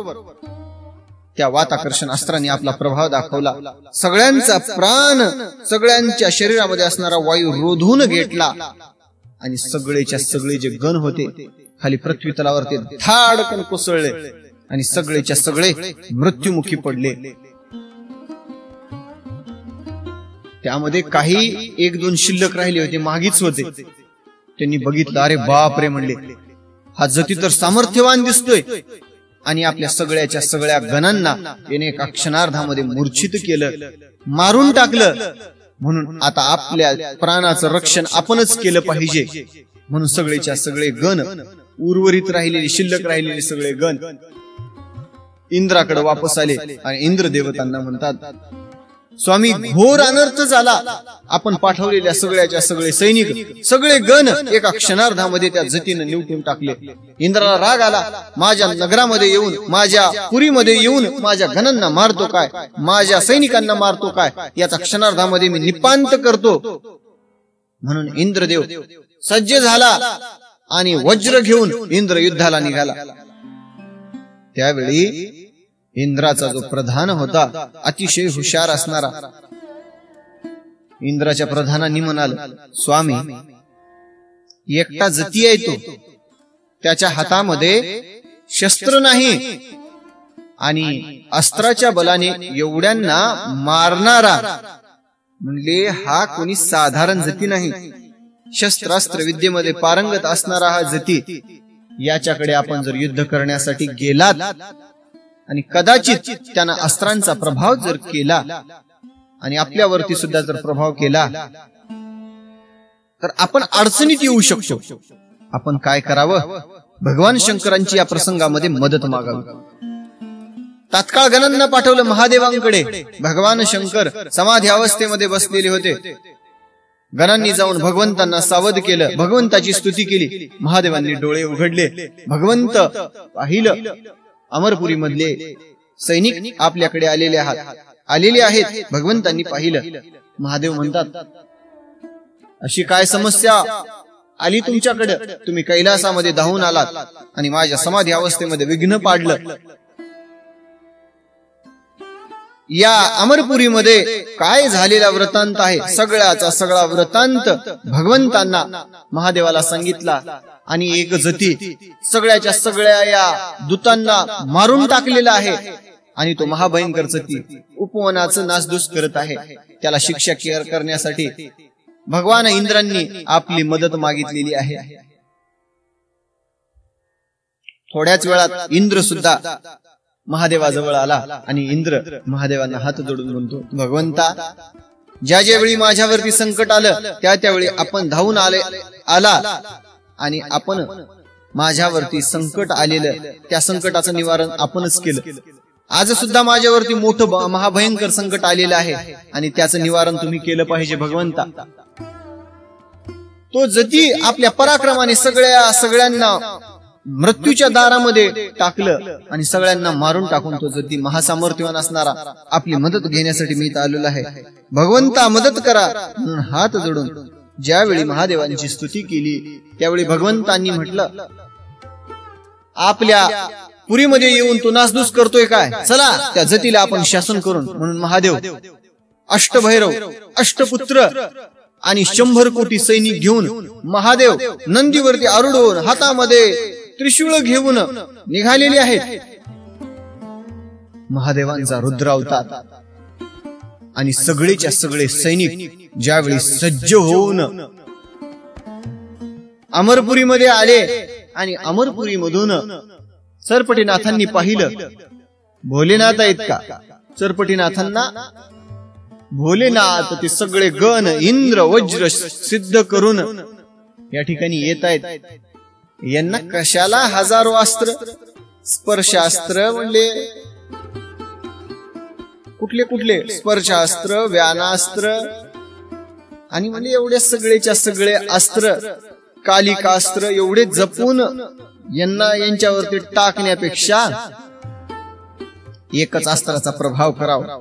त्या वाताकर्षण अस्त्राने आपला प्रभाव दाखवला. सगळ्यांचा प्राण, सगळ्यांच्या शरीरामध्ये असणारा वायू रोधून घेतला आणि सगळेच्या सगळे जे गण होते खाली पृथ्वी तलावरती धाडकन कोसळले आणि सगळेच्या सगळे मृत्युमुखी पडले. त्यामध्ये काही 1-2 शिल्लक राहिले होते, मागीच होते. त्यांनी बघितलं, अरे बाप रे, म्हणले हा जती तर सामर्थ्यवान दिसतोय आणि आपल्या सगळ्याच्या सगळ्या गणांना याने एका क्षणार्धामध्ये मूर्छित केलं, मारून टाकलं. म्हणून आता आपल्या प्राणाचं रक्षण आपणच केलं पाहिजे. म्हणून सगळेच्या सगळे गण, उर्वरित राहिलेले शिल्लक राहिलेले सगळे गण इंद्राकडे वापस आले आणि इंद्र देवतांना म्हणतात, स्वामी घोर अनर्थ झाला. आपण पाठवलेल्या सगळ्याच्या सगळे सैनिक, सगळे गण एका क्षणार्धामध्ये त्या जतीनं निवटून टाकले. इंद्राला राग आला, माझ्या नगरामध्ये येऊन, माझ्या पुरीमध्ये येऊन माझ्या गणांना मारतो काय, माझ्या सैनिकांना मारतो काय, याचा क्षणार्धामध्ये मी निपांत करतो. म्हणून इंद्रदेव सज्ज झाला आणि वज्र घेऊन इंद्र युद्धाला निघाला. त्यावेळी इंद्राचा जो प्रधान होता, अतिशय हुशार असणारा, इंद्राच्या प्रधानांनी म्हणाल, स्वामी, एकटा जती आहे तो, त्याच्या हातामध्ये शस्त्र नाही आणि अस्त्राच्या बलाने एवढ्यांना मारणारा म्हणले हा कोणी साधारण जती नाही. शस्त्रास्त्र विद्येमध्ये पारंगत असणारा हा जती, याच्याकडे आपण जर युद्ध करण्यासाठी गेलात आणि कदाचित त्यांना अस्त्रांचा प्रभाव जर केला आणि आपल्यावरती सुद्धा जर प्रभाव केला तर आपण अडचणीत येऊ शकतो. आपण काय करावं? भगवान शंकरांची या प्रसंगामध्ये मदत मागावी. तात्काळ गणांना पाठवलं महादेवांकडे. भगवान शंकर समाधी अवस्थेमध्ये बसलेले होते. गणांनी जाऊन भगवंतांना सावध केलं, भगवंताची स्तुती केली. महादेवांनी डोळे उघडले, भगवंत पाहिलं. अमरपुरी मधले सैनिक आपल्याकडे आलेले आहेत. भगवंतांनी पाहिलं. महादेव म्हणतात, अशी काय समस्या आली तुमच्याकडे? तुम्ही कैलासामध्ये धावून आलात आणि माझ्या समाधी अवस्थेमध्ये विघ्न पाडलं. या अमरपुरीमध्ये काय झालेला वृत्तांत आहे? सगळ्याचा सगळा वृत्तांत भगवंतांना महादेवाला सांगितला. आणि एक जती सगळ्याच्या सगळ्या या दूतांना मारून टाकलेला आहे आणि तो महाभयंकर जती उपवनाचं नासधूस करत आहे. त्याला शिक्षा करण्यासाठी भगवान इंद्रांनी आपली मदत मागितलेली आहे. थोड्याच वेळात इंद्र सुद्धा महादेवाजवळ आला आणि इंद्र महादेवांना हात जोडून म्हणतो, भगवंता, ज्या वेळी माझ्यावरती संकट आलं त्यावेळी आपण धावून आला आणि आपण माझ्यावरती संकट आलेलं त्या संकटाचं निवारण आपणच केलं. आज सुद्धा माझ्यावरती मोठं महाभयंकर संकट आलेलं आहे आणि त्याचं निवारण तुम्ही केलं पाहिजे भगवंता. तो जती आपल्या पराक्रमाने सगळ्यांना मृत्यूच्या दारामध्ये टाकलं आणि सगळ्यांना मारून टाकून तो जती महासामर्थ्यवान असणारा आपली मदत घेण्यासाठी मी इथं आलेलो आहे. भगवंता, मदत करा म्हणून हात जोडून ज्यावेळी महादेवांची स्तुती केली त्यावेळी भगवंतांनी म्हटलं, आपल्या पुरीमध्ये येऊन तो नासधूस करतोय काय? चला त्या जतीला आपण शासन करून. म्हणून महादेव अष्टभैरव, अष्टपुत्र आणि 100 कोटी सैनिक घेऊन महादेव नंदीवरती आरूढ हातामध्ये त्रिशूळ घेऊन निघालेले आहेत. महादेवांचा रुद्र अवतार आणि सगळेच्या सगळे सैनिक ज्यावेळी सज्ज होऊन अमरपुरीमध्ये आले आणि अमरपुरीमधून सरपटीनाथांनी पाहिलं. भोलेनाथ आहेत का? सरपटीनाथांना भोलेनाथ ते सगळे गण इंद्र वज्र सिद्ध करून या ठिकाणी येत आहेत. यांना कशाला हजारो अस्त्र, स्पर्शास्त्र म्हणले, कुठले कुठले स्पर्शास्त्र, व्यानास्त्र आणि म्हणजे एवढे सगळेच्या सगळे अस्त्र, कालिकास्त्र एवढे जपून यांच्यावरती टाकण्यापेक्षा एकच अस्त्राचा प्रभाव करावा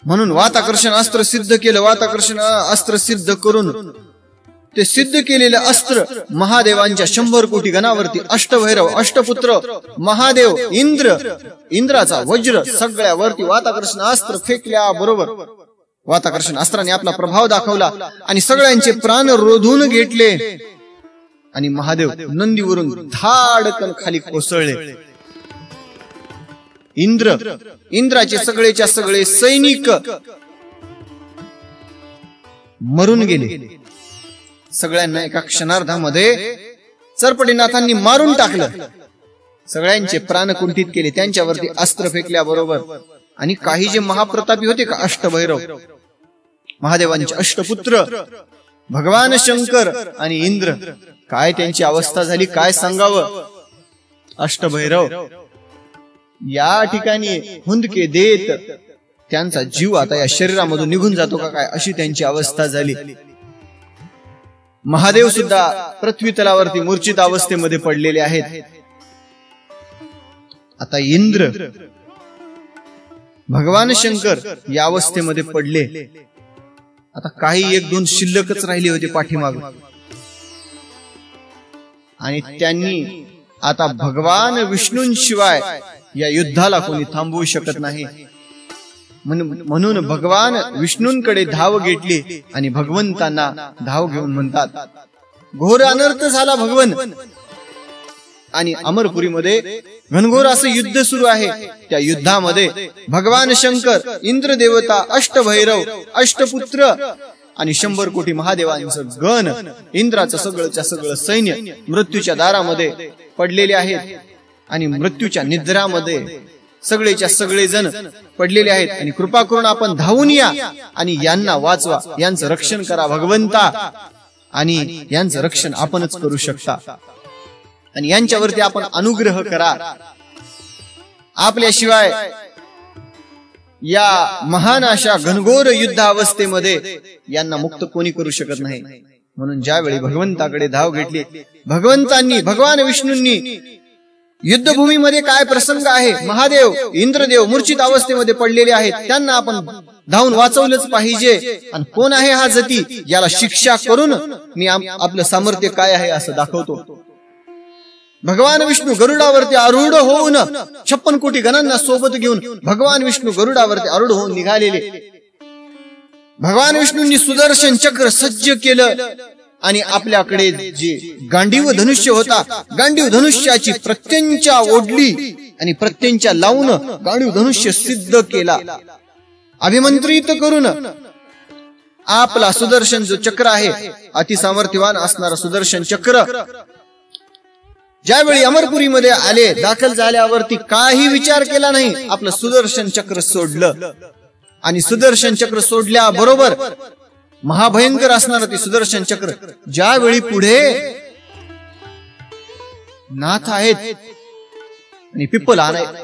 म्हणून वाताकर्षण अस्त्र सिद्ध केलं. वाताकर्षण अस्त्र सिद्ध करून ते सिद्ध केलेले अस्त्र महादेवांच्या 100 कोटी गणावरती अष्टभैरव, अष्टपुत्र, महादेव, इंद्राचा वज्र सगळ्यावरती वाताकर्षण अस्त्र फेकल्या बरोबर वाताकर्षण अस्त्राने आपला प्रभाव दाखवला आणि सगळ्यांचे प्राण रोधून घेतले आणि महादेव नंदीवरून धाडकन खाली कोसळले. इंद्राचे सगळेच्या सगळे सैनिक मरून गेले. सगळ्यांना एका क्षणार्धामध्ये सरपटीनाथांनी मारून टाकलं. सगळ्यांचे प्राण कुंठित केले, त्यांच्यावरती अस्त्र फेकल्याबरोबर. आणि काही जे महाप्रतापी होते का, अष्टभैरव, महादेवांचे अष्टपुत्र भगवान शंकर आणि इंद्र, काय त्यांची अवस्था झाली काय सांगावं. अष्टभैरव या ठिकाणी हुंदके देत त्यांचा जीव आता या शरीरामधून निघून जातो का काय अशी त्यांची अवस्था झाली. महादेव सुद्धा पृथ्वी तलावरती मूर्छित अवस्थेमध्ये पडलेले आहेत. आता इंद्र, भगवान शंकर या अवस्थेमध्ये पडले. आता काही 1-2 शिल्लकच राहिले होते पाठीमाग आणि त्यांनी आता भगवान विष्णूंशिवाय या युद्धाला कोणी थांबवू शकत नाही. म्हणून भगवान विष्णूंकडे धाव घेतली आणि भगवंतांना धाव घेऊन म्हणतात, घोर अनर्थ झाला भगवन. आणि अमरपुरीमध्ये घनघोर असं युद्ध सुरू आहे. त्या युद्धामध्ये भगवान शंकर, इंद्र देवता, अष्टभैरव, अष्टपुत्र आणि 100 कोटी महादेवांचं गण, इंद्राचं सगळंच्या सगळं सैन्य मृत्यूच्या दारामध्ये पडलेले आहेत. आणि मृत्यूच्या निद्रामध्ये सगळेच्या सगळे जण पडलेले आहेत. आणि कृपा करून आपण धावून या आणि यांना वाचवा, यांचं रक्षण करा भगवंता. आणि यांचं रक्षण आपणच करू शकता आणि यांच्यावरती आपण अनुग्रह करा. आपल्याशिवाय या महान अशा घनघोर युद्धावस्थेमध्ये यांना मुक्त कोणी करू शकत नाही. म्हणून ज्यावेळी भगवंताकडे धाव घेतली, भगवंतांनी, भगवान विष्णूंनी युद्धभूमीमध्ये काय प्रसंग आहे, महादेव, इंद्रदेव मूर्छित अवस्थेमध्ये पडलेले आहेत, त्यांना आपण धावून वाचवलंच पाहिजे. आणि कोण आहे हा जती, याला शिक्षा करून मी आपलं सामर्थ्य काय आहे असं दाखवतो. भगवान विष्णू गरुडावरती आरूढ होऊन 56 कोटी गणांना सोबत घेऊन भगवान विष्णू गरुडावरती आरूढ होऊन निघालेले. भगवान विष्णूंनी सुदर्शन चक्र सज्ज केलं आणि आपल्याकडे जे गांडीव धनुष्य होता, गांडीव धनुष्याची प्रत्यंचा ओढली आणि प्रत्यंचा लावून गांडीव धनुष्य सिद्ध केला. अभिमंत्रित करून आपला सुदर्शन जो चक्र आहे, अतिसामर्थ्यवान असणारा सुदर्शन चक्र, ज्यावेळी अमरपुरीमध्ये आले, दाखल झाल्यावरती काही विचार केला नाही, आपलं सुदर्शन चक्र सोडलं. आणि सुदर्शन चक्र सोडल्याबरोबर महाभयंकर असणार ते सुदर्शन चक्र, ज्यावेळी पुढे नाथ आहेत आणि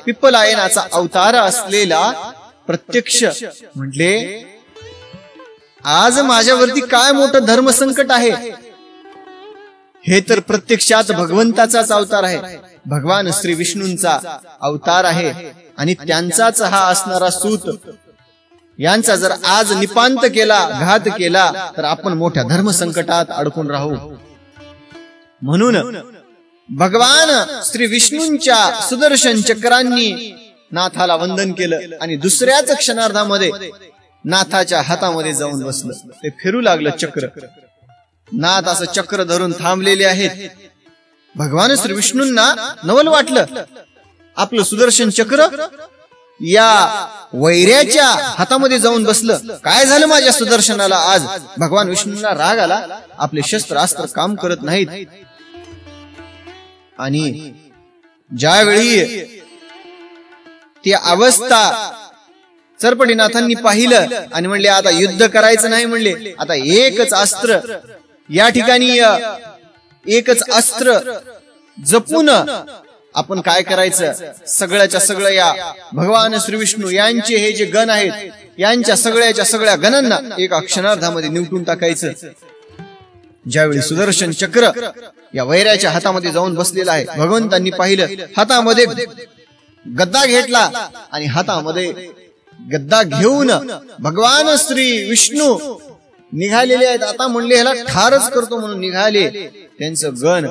पिप्पलायनाचा अवतार असलेला प्रत्यक्ष म्हटले, आज माझ्यावरती काय मोठं धर्मसंकट आहे. हे तर प्रत्यक्षात भगवंताचाच अवतार आहे, भगवान श्री विष्णूंचा अवतार आहे आणि त्यांचाच हा असणारा सूत. यांचा जर आज निपांत केला, घात केला, तर आपण मोठ्या धर्मसंकटात अडकून राहू. म्हणून भगवान श्री विष्णूंच्या सुदर्शन चक्रांनी नाथाला वंदन केलं आणि दुसऱ्याच क्षणार्धामध्ये नाथाच्या हातामध्ये जाऊन बसलं. ते फिरू लागलं चक्र. नाथ असं चक्र धरून थांबलेले आहेत. भगवान श्री विष्णूंना नवल वाटलं, आपलं सुदर्शन चक्र या वैऱ्याच्या हातामध्ये जाऊन बसलं. काय झालं माझ्या सुदर्शनाला आज? भगवान विष्णूंना राग आला, आपले शस्त्र अस्त्र काम करत नाहीत. आणि ज्यावेळी ती अवस्था सरपटीनाथांनी पाहिलं आणि म्हणले, आता युद्ध करायचं नाही, म्हणले आता एकच अस्त्र या ठिकाणी, एकच अस्त्र जपून आपण काय करायचं, सगळ्याच्या सगळ्या या भगवान श्री विष्णू यांचे हे जे गण आहेत, यांच्या सगळ्याच्या सगळ्या गणांना एका क्षणार्धामध्ये निवटून टाकायचं. ज्यावेळी सुदर्शन चक्र या वैऱ्याच्या हातामध्ये जाऊन बसलेला आहे, भगवंतांनी पाहिलं, हातामध्ये गद्दा घेतला आणि हातामध्ये गद्दा घेऊन भगवान श्री विष्णू निघालेले आहेत. आता म्हणले ह्याला ठारच करतो म्हणून निघाले. त्यांचं गण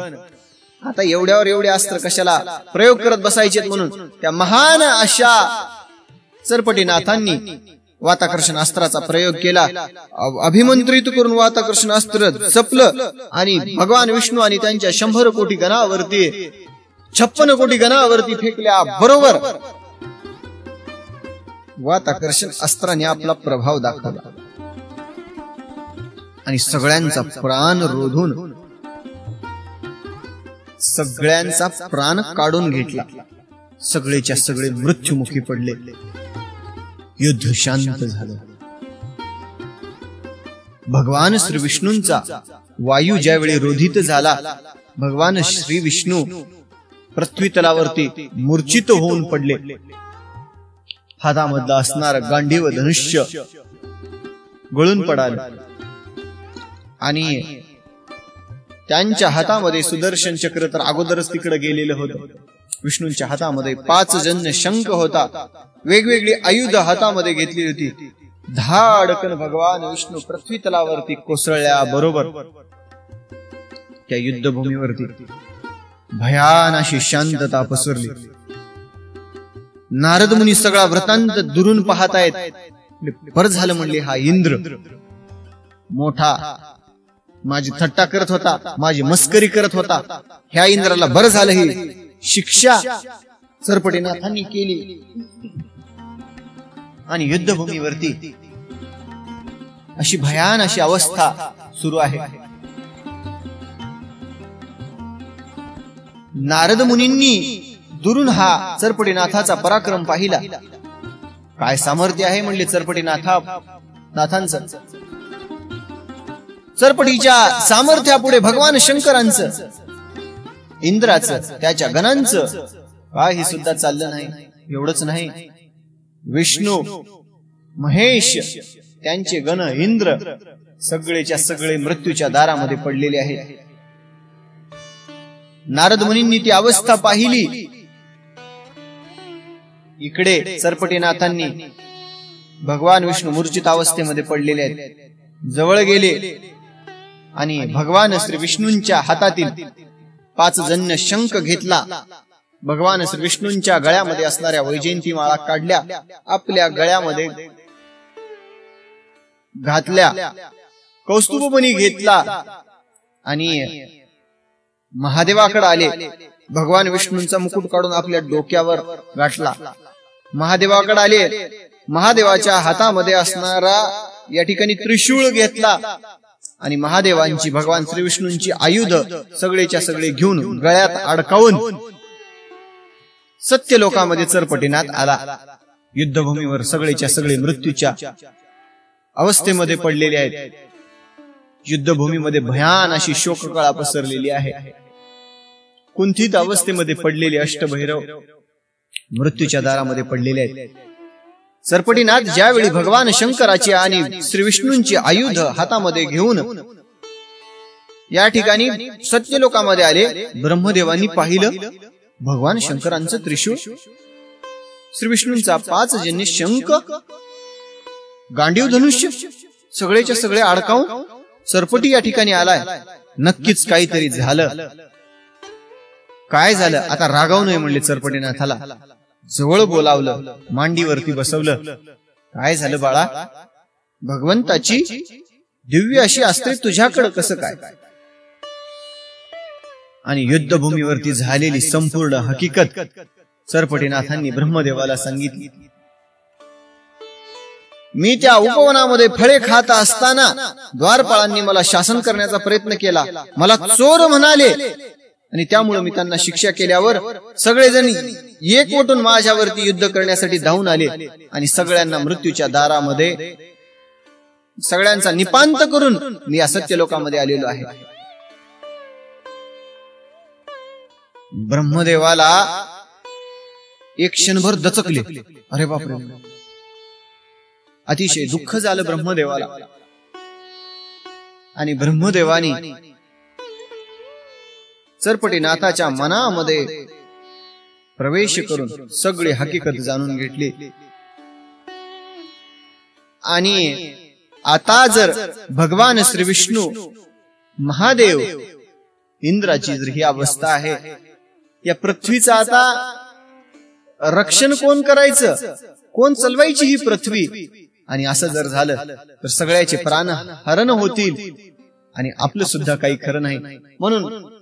आता एवढ्यावर एवढे अस्त्र कशाला प्रयोग करत बसायचे म्हणून त्या महान अशा सरपटीनाथांनी वाताकर्षण अस्त्राचा प्रयोग केला. अभिमंत्रित करून वाताकर्षण अस्त्र जपलं आणि भगवान विष्णू आणि त्यांच्या 100 कोटी गणावरती 56 कोटी गणावरती फेकल्या. बरोबर वाताकर्षण अस्त्राने आपला प्रभाव दाखवला आणि सगळ्यांचा प्राण रोधून सगळ्यांचा प्राण काढून घेतला. सगळेच्या सगळे मृत्युमुखी पडले. युद्ध शांत झालं. भगवान श्री विष्णूंचा वायू ज्यावेळी रोधित झाला, भगवान श्री विष्णू पृथ्वी तलावरती मूर्छित होऊन पडले. हातामधला असणार गांडीव धनुष्य गळून पडाले आणि त्यांच्या हातामध्ये सुदर्शन चक्र तर अगोदरच तिकडे गेलेलं होतं. विष्णूंच्या हातामध्ये 5 जन्य शंख होता, वेगवेगळी आयुध हातामध्ये घेतली होती. धाडकन भगवान विष्णू पृथ्वी तलावरती कोसळल्या. बरोबर त्या युद्धभूमीवरती भयान अशी शांतता पसरली. नारद मुनी सगळा वृत्तांत दुरून पाहतायत. बरं झालं म्हणले, हा इंद्र मोठा माझी थट्टा करत होता, माझी मस्करी करत होता. ह्या इंद्राला बरं झालं ही शिक्षा सरपटीनाथांनी केली. आणि युद्धभूमीवरती अशी भयान अशी अवस्था सुरू आहे. नारद मुनींनी दुरून सरपटीनाथाचा पराक्रम पाहिला. काय सामर्थ्य आहे म्हणले सरपटीनाथांचं. सरपटीच्या सामर्थ्यापुढे भगवान शंकरांचं, इंद्राचं, त्याच्या गणांचं काही सुद्धा चाललं नाही. एवढंच नाही, विष्णू, महेश, त्यांचे गण, इंद्र सगळेच्या सगळे मृत्यूच्या दारामध्ये पडलेले आहेत. नारद मुनींनी ती अवस्था पाहिली. इकडे सरपटीनाथांनी भगवान विष्णू मूर्छित अवस्थेमध्ये पडलेले आहेत. जवळ गेले आणि भगवान श्री विष्णूंच्या हातातील 5 जन्य शंख घेतला. भगवान श्री विष्णूंच्या गळ्यामध्ये असणाऱ्या वैजयंती माळा काढल्या, आपल्या गळ्यामध्ये घातल्या, कौस्तुभमणी घेतला आणि महादेवाकडे आले. भगवान विष्णूंचा मुकुट काढून आपल्या डोक्यावर गाठला. महादेवाकडे आले. महादेवाच्या हातामध्ये असणारा या ठिकाणी त्रिशूळ घेतला आणि महादेवांची, भगवान श्री विष्णूंची आयुध सगळेच्या सगळे घेऊन गळ्यात अडकावून सत्य लोकामध्ये सरपटीनाथ आला. युद्धभूमीवर सगळेच्या सगळे मृत्यूच्या अवस्थेमध्ये पडलेले आहेत. युद्धभूमीमध्ये भयान अशी शोककळा पसरलेली आहे. कुंठित अवस्थेमध्ये पडलेले अष्टभैरव मृत्यूच्या दारामध्ये पडलेले आहेत. सरपटीनाथ ज्यावेळी भगवान शंकराची आणि श्री विष्णूंची आयुध हातामध्ये घेऊन या ठिकाणी सत्य लोकामध्ये आले, ब्रह्मदेवांनी पाहिलं भगवान शंकरांचं त्रिशूळ, श्री विष्णूंचा 5 जन्य शंख, गांडीव धनुष्य सगळेच्या सगळे अडकावून सरपटी या ठिकाणी आलाय. नक्कीच काहीतरी झालं. काय झालं? आता रागावू नये म्हणले सरपटीनाथाला. जवळ बोलावलं, मांडीवरती बसवलं. काय झालं बाळा? भगवंताची दिव्य अशी अस्त्रे तुझ्याकडे कसं काय? आणि युद्धभूमीवरती झालेली संपूर्ण हकीकत सरपटीनाथांनी ब्रह्मदेवाला सांगितली. मी त्या उपवनामध्ये फळे खात असताना द्वारपाळांनी मला शासन करण्याचा प्रयत्न केला, मला चोर म्हणाले आणि त्यामुळे मी त्यांना शिक्षा केल्यावर सगळेजण एकवटून माझ्यावरती युद्ध करण्यासाठी धावून आले आणि सगळ्यांना मृत्यूच्या दारामध्ये सगळ्यांचा निपांत करून मी या सत्य लोकामध्ये आलेलो आहे. ब्रह्मदेवाला एक क्षणभर दचकले. अरे बापरे, अतिशय दुःख झालं ब्रह्मदेवाला. आणि ब्रह्मदेवानी सरपटीनाथाच्या मनामध्ये प्रवेश करून सगळी हकीकत जाणून घेतली. आणि आता जर भगवान श्री विष्णू, महादेव, इंद्राची जर ही अवस्था आहे, या पृथ्वीचं आता रक्षण कोण करायचं, कोण चालवायची ही पृथ्वी? आणि असं जर झालं तर सगळ्याचे प्राण हरण होतील आणि आपलं सुद्धा काही खरं नाही. म्हणून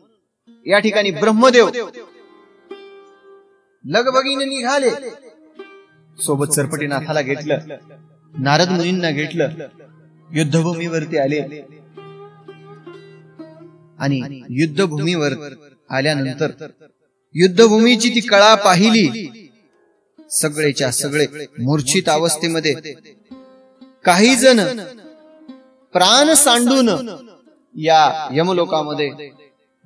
या ठिकाणी ब्रह्मदेव लगबगीने निघाले. सोबत सरपटीनाथाला घेतलं, नारद मुनींना घेतलं, युद्धभूमीवरती आले. आणि युद्धभूमीवर आल्यानंतर युद्धभूमीची ती कळा पाहिली. सगळेच्या सगळे मूर्छित अवस्थेमध्ये, काही जण प्राण सांडून या यमलोकामध्ये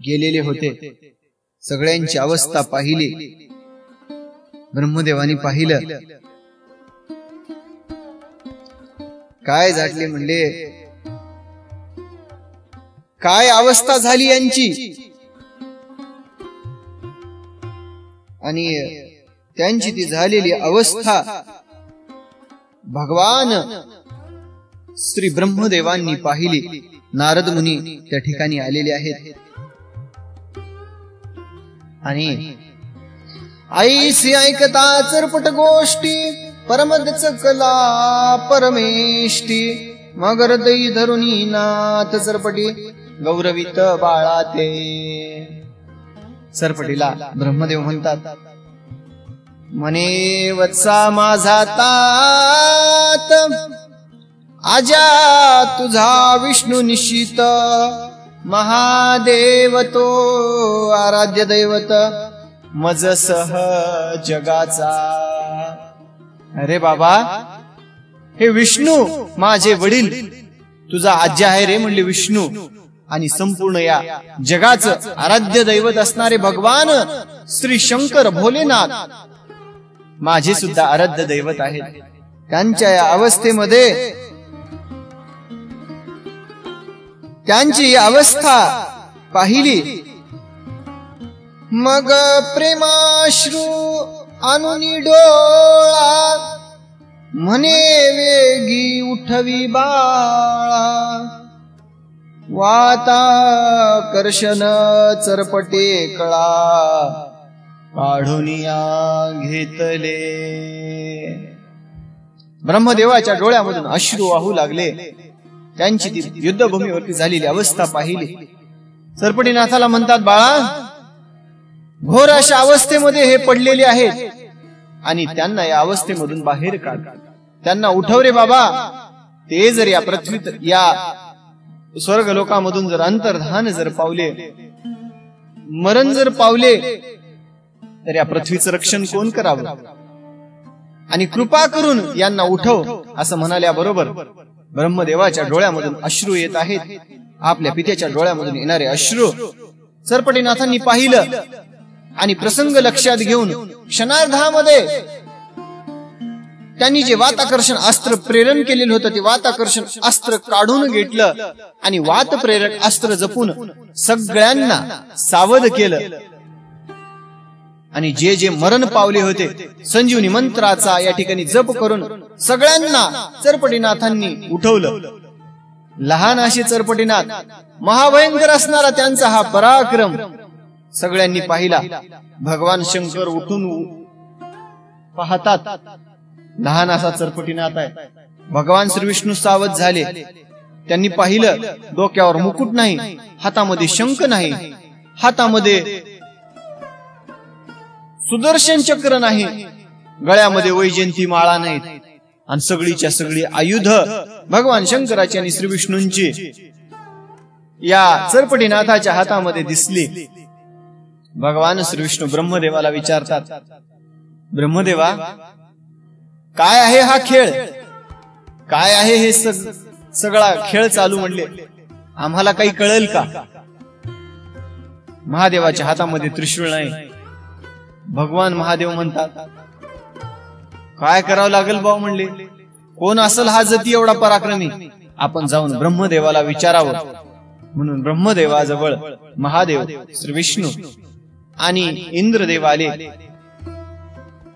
गेलेले होते. सगळ्यांची अवस्था पाहिली. ब्रह्मदेवानी पाहिलं. काय झाटले म्हणले, काय अवस्था झाली यांची? आणि त्यांची ती झालेली अवस्था भगवान श्री ब्रह्मदेवांनी पाहिली. नारद मुनी त्या ठिकाणी आलेले आहेत. आणि ऐसी ऐकता चरपट गोष्टी परमदच कला परमेष्टी मगर दई धरुणी नाथ चरपटी गौरवित बाळा ते. चरपटीला ब्रह्मदेव म्हणतात, म्हणे वत्सा माझा तात आजा तुझा विष्णू निश्चित महादेव तो आराध्य दैवत मज सह जगाचा. अरे बाबा, हे विष्णू माझे वडील तुझा आज्या आहे रे म्हणले विष्णू, आणि संपूर्ण या जगाचं आराध्य दैवत असणारे भगवान श्री शंकर भोलेनाथ माझे सुद्धा आराध्य दैवत आहेत. त्यांच्या या अवस्थेमध्ये त्यांची अवस्था पाहिली, मग प्रेमाश्रू आणून डोळा म्हणे वेगी उठवी बाळा वाता कर्षण चरपटे कळा काढूनिया घेतले. ब्रह्मदेवाच्या डोळ्यामधून अश्रू वाहू लागले. त्यांची ती युद्धभूमीवरती झालेली अवस्था पाहिली. चरपटीनाथाला म्हणतात, बाळा, घोर अशा अवस्थेमध्ये हे पडलेले आहेत आणि त्यांना या अवस्थेमधून बाहेर काढ. त्यांना उठव रे बाबा. ते जर या पृथ्वीत या स्वर्ग लोकामधून जर अंतर्धान जर पावले, मरण जर पावले, तर या पृथ्वीचं रक्षण कोण करावं? आणि कृपा करून यांना उठव असं म्हणाल्याबरोबर ब्रह्मदेवाच्या डोळ्यामधून अश्रू येत आहेत. आपल्या पित्याच्या डोळ्यामधून येणारे अश्रू चरपटीनाथांनी पाहिलं आणि प्रसंग लक्षात घेऊन क्षणार्धामध्ये त्यांनी जे वाताकर्षण अस्त्र प्रेरण केलेलं होतं ते वाताकर्षण अस्त्र काढून घेतलं आणि वात प्रेरक अस्त्र जपून सगळ्यांना सावध केलं. आणि जे जे मरण पावले होते संजीवनी मंत्राचा या ठिकाणी जप करून सगळ्यांना चरपटीनाथांनी उठवलं. लहान असे चरपटीनाथ, महाभयंकर असणारा त्यांचा हा पराक्रम सगळ्यांनी पाहिला. भगवान शंकर उठून पाहतात, लहान असा चरपटीनाथ आहे. भगवान श्री विष्णू सावध झाले. त्यांनी पाहिलं, डोक्यावर मुकुट नाही, हातामध्ये शंख नाही, हातामध्ये सुदर्शन चक्र नाही, गळ्यामध्ये वैजयंती माळा नाहीत, आणि सगळीच्या सगळी आयुध भगवान शंकराची आणि श्री विष्णूंची या चरपटीनाथाच्या हातामध्ये दिसली. भगवान श्री विष्णू ब्रह्मदेवाला विचारतात, ब्रह्मदेवा, काय आहे हा खेळ? काय आहे हे सगळा खेळ चालू म्हणले? आम्हाला काही कळेल का? महादेवाच्या हातामध्ये त्रिशूळ नाही. भगवान महादेव म्हणतात, काय करावं लागेल भाऊ म्हणले, कोण असेल हा जती एवढा पराक्रमी? आपण जाऊन ब्रह्मदेवाला विचारावं. म्हणून ब्रह्मदेवाजवळ महादेव, श्री विष्णू आणि इंद्रदेव आले.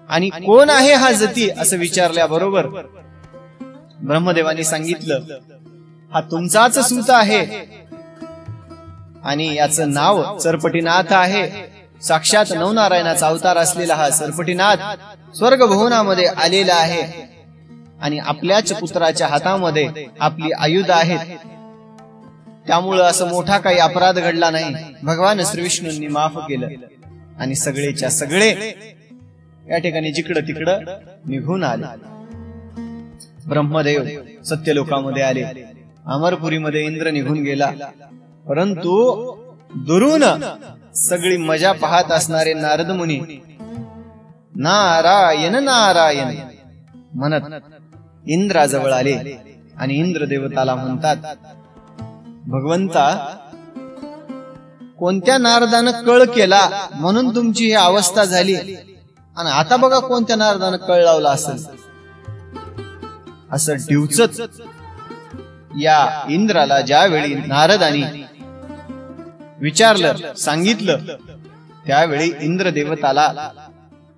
आणि कोण आहे हा जती असं विचारल्याबरोबर ब्रह्मदेवाने सांगितलं, हा तुमचाच सूत आहे आणि याचं नाव चरपटीनाथ आहे. साक्षात नवनारायणाचा अवतार असलेला हा चरपटीनाथ स्वर्ग भुवनामध्ये आलेला आहे आणि आपल्याच पुत्राच्या हातामध्ये आपली आयुध आहेत. त्यामुळं असं मोठा काही अपराध घडला नाही. भगवान श्री विष्णूंनी माफ केलं आणि सगळेच्या सगळे या ठिकाणी जिकडं तिकडं निघून आले. ब्रह्मदेव सत्यलोकामध्ये आले. अमरपुरीमध्ये इंद्र निघून गेला. परंतु दुरून सगळी मजा पाहत असणारे नारद मुनी नारायण नारायण म्हणत इंद्राजवळ आले आणि इंद्र देवताला म्हणतात, भगवंता, कोणत्या नारदानं कळ केला म्हणून तुमची ही अवस्था झाली, आणि आता बघा कोणत्या नारदानं कळ लावला असेल. असं डिवचत या इंद्राला ज्यावेळी नारदानी विचारलं, सांगितलं, त्यावेळी इंद्र देवताला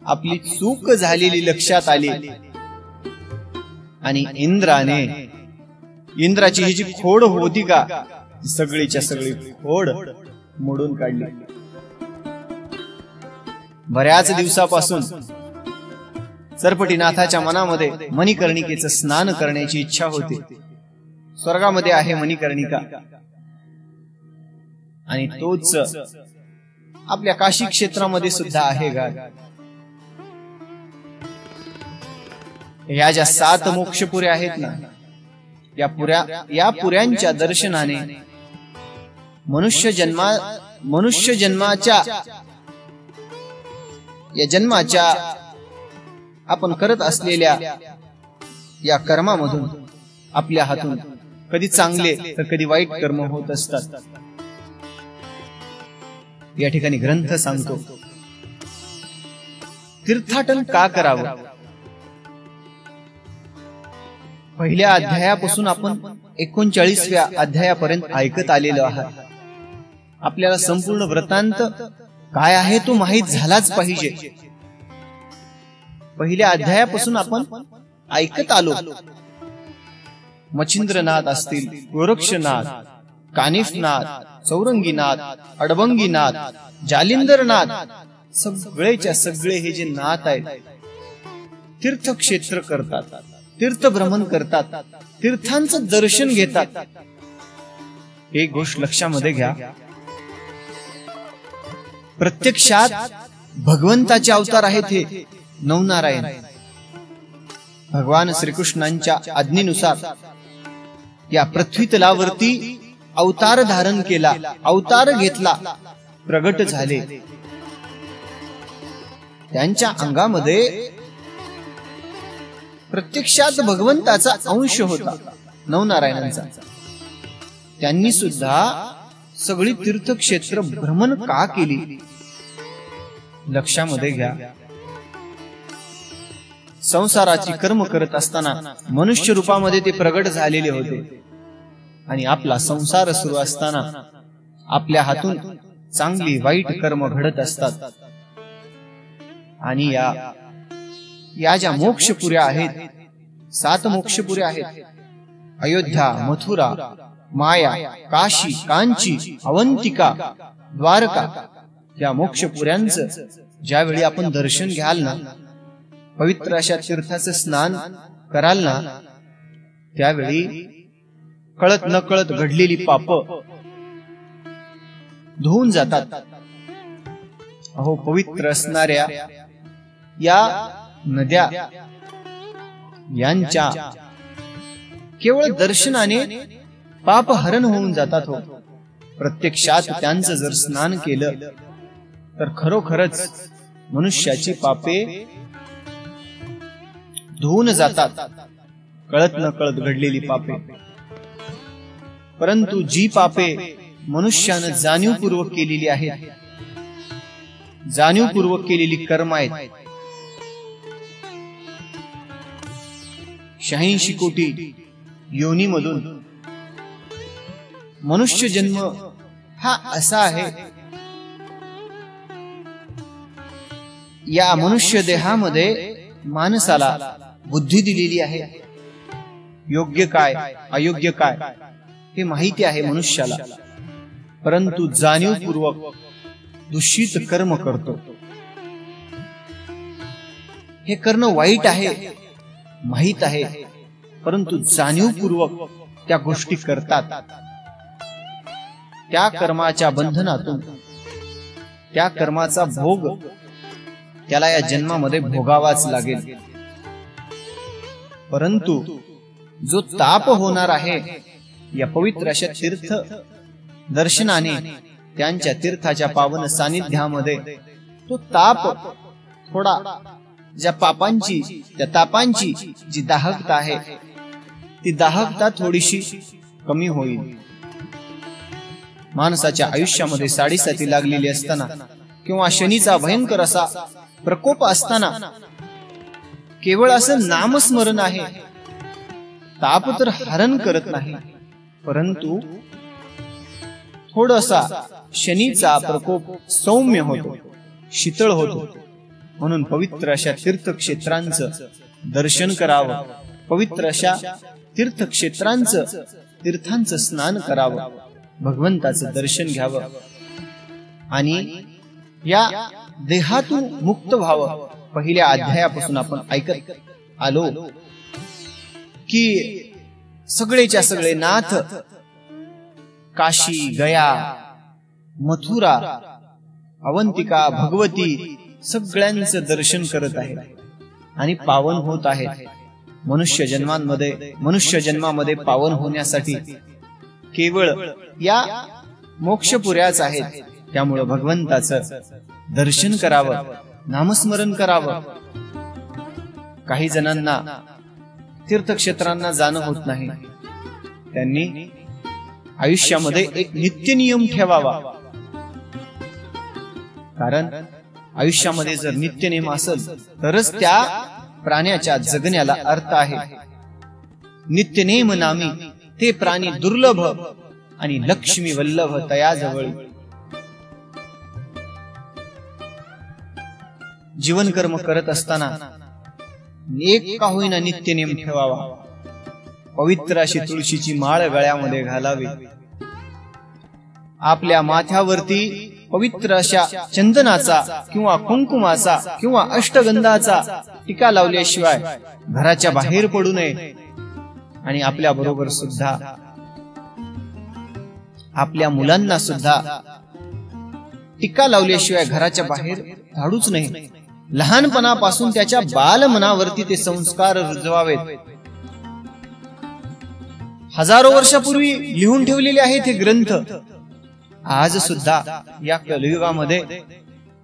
आपली चूक झालेली लक्षात आली आणि इंद्राची ही जी खोड होती का, सगळीच्या सगळी खोड मोडून काढली. बऱ्याच दिवसापासून सरपटीनाथाच्या मनामध्ये मणिकर्णिकेचं स्नान करण्याची इच्छा होती. स्वर्गामध्ये आहे मणिकर्णिका आणि तोच आपल्या काशी क्षेत्रामध्ये सुद्धा आहे का. या ज्या 7 मोक्षपुऱ्या आहेत ना, या पुऱ्यांच्या दर्शनाने मनुष्य जन्माच्या या जन्माच्या आपण करत असलेल्या या कर्मामधून आपल्या हातून कधी चांगले तर कधी वाईट कर्म होत असतात. या ठिकाणी ग्रंथ सांगतो, तीर्थाटन का करावं. पहिल्या अध्यायापासून आपण 39व्या अध्यायापर्यंत ऐकत आलेलो आहात. आपल्याला संपूर्ण वृत्तांत काय आहे तो माहित झालाच पाहिजे. पहिल्या अध्यायापासून आपण ऐकत आलो. मच्छिंद्रनाथ असतील, गोरक्षनाथ, कानिफनाथ, चौरंगीनाथ, अडबंगीनाथ, जालिंदरनाथ, सगळेच्या सगळे हे जे नाथ आहेत तीर्थक्षेत्र करतात, तीर्थभ्रमण करतात, तीर्थांचं दर्शन घेतात. एक गोष्ट लक्षामध्ये घ्या, प्रत्यक्षात भगवंताचे अवतार आहेत हे नवनारायण. भगवान श्रीकृष्णांच्या आज्ञेनुसार या पृथ्वी तलावरती अवतार धारण केला, अवतार घेतला, प्रगट झाले. त्यांच्या अंगामध्ये प्रत्यक्षात भगवंताचा अंश होता, नवनारायणांचा. त्यांनी सुद्धा सगळी तीर्थक्षेत्र भ्रमण का केली लक्षामध्ये घ्या. संसाराची कर्म करत असताना मनुष्य रूपामध्ये ते प्रगट झालेले होते आणि आपला संसार सुरू असताना आपल्या हातून चांगली वाईट कर्म घडत असतात. आणि या ज्या मोक्षपुऱ्या आहेत, 7 मोक्षपुऱ्या आहेत, अयोध्या, मथुरा, माया, काशी, कांची, अवंतिका, द्वारका, या मोक्षपुऱ्यांचं ज्यावेळी आपण दर्शन घ्याल ना, पवित्र अशा तीर्थाचं स्नान कराल ना, त्यावेळी कळत न कळत घडलेली पाप धुवून जातात. अहो, पवित्र असणाऱ्या या नद्या यांच्या केवळ दर्शनाने पाप हरण होऊन जातात. हो, प्रत्यक्षात त्यांचं जर स्नान केलं तर खरोखरच मनुष्याची पापे धुवून जातात, कळत न कळत घडलेली पापे. परंतु जी पापे मनुष्यानं जाणीवपूर्वक केलेली आहेत, जाणीवपूर्वक केलेली कर्म आहेत, 86 कोटी योनीमधून मनुष्य जन्म हा असा आहे. या मनुष्य देहामध्ये माणसाला बुद्धी दिलेली आहे. योग्य काय अयोग्य काय हे माहिती आहे मनुष्याला, परंतु जाणीवपूर्वक दूषित कर्म करतो. हे करणं वाईट आहे माहित आहे, परंतु जाणीवपूर्वक त्या गोष्टी करतात. त्या कर्माच्या बंधनातून त्या कर्माचा भोग त्याला या जन्मामध्ये भोगावाच लागेल. परंतु जो ताप होणार आहे या पवित्र अशा तीर्थ दर्शनाने, त्यांच्या तीर्थाच्या पावन सानिध्यामध्ये, तो ताप थोडा ज्या पापांची, त्या तापांची जी दाहकता आहे ती दाहकता थोडीशी कमी होईल. माणसाच्या आयुष्यामध्ये साडेसाती लागलेली असताना किंवा शनीचा भयंकर असा प्रकोप असताना केवळ असं नामस्मरण आहे, ताप तर हरण करत नाही, परंतु थोडासा शनीचा प्रकोप सौम्य होतो, शीतळ होतो. म्हणून पवित्र अशा तीर्थक्षेत्रांचं दर्शन करावं, पवित्र अशा तीर्थांचं स्नान करावं, भगवंताचं दर्शन घ्यावं आणि या देहातून मुक्त व्हावं. पहिल्या अध्यायापासून आपण ऐकत आलो की सगळेच्या सगळे नाथ काशी, गया, मथुरा, अवंतिका, भगवती सगळ्यांचं दर्शन करत आहेत आणि पावन होत आहेत. मनुष्य जन्मामध्ये पावन होण्यासाठी केवळ या मोक्षपुऱ्याच आहेत. त्यामुळे भगवंताचं दर्शन करावं, नामस्मरण करावं. काही जणांना तीर्थक्षेत्रांना जाणं होत नाही. त्यांनी आयुष्यामध्ये एक नित्य नियम ठेवावा. कारण आयुष्यामध्ये जर नित्य नियम असेल तरच त्या प्राण्याच्या जगण्याला अर्थ आहे. नित्य नेम नामी ते प्राणी दुर्लभ आणि लक्ष्मी वल्लभ तयाजवळ. जीवन कर्म करत असताना एक का होईना नित्य नेम ठेवावा. पवित्र अशी तुळशीची माळ गळ्यामध्ये घालावी. आपल्या माथ्यावरती पवित्र अशा चंदनाचा किंवा कुंकुमाचा किंवा अष्टगंधाचा टिका लावल्याशिवाय घराच्या बाहेर पडू नये. आणि आपल्या बरोबर सुद्धा आपल्या मुलांना सुद्धा टिका लावल्याशिवाय घराच्या बाहेर धाडूच नाही. लहानपणापासून त्याच्या बालमनावरती ते संस्कार रुजवावेत. हजारो वर्षापूर्वी लिहून ठेवलेले आहेत हे ग्रंथ. आज सुद्धा या कलियुगामध्ये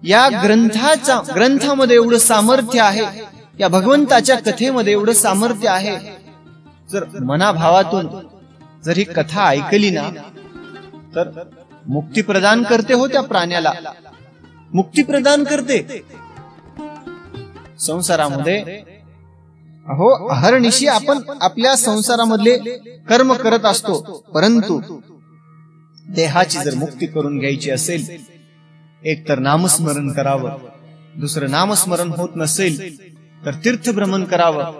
या ग्रंथामध्ये एवढं सामर्थ्य आहे. या भगवंताच्या कथेमध्ये एवढं सामर्थ्य आहे. जर मनाभावातून जर ही कथा ऐकली ना तर मुक्ती प्रदान करते. हो, त्या प्राण्याला मुक्ती प्रदान करते. संसारामध्ये अहर्निशी आपण आपल्या संसारामधले कर्म करत असतो. परंतु देहाची जर मुक्ती करून घ्यायची असेल, एक तर नामस्मरण करावं. दुसरं नामस्मरण होत नसेल तर तीर्थभ्रमण करावं.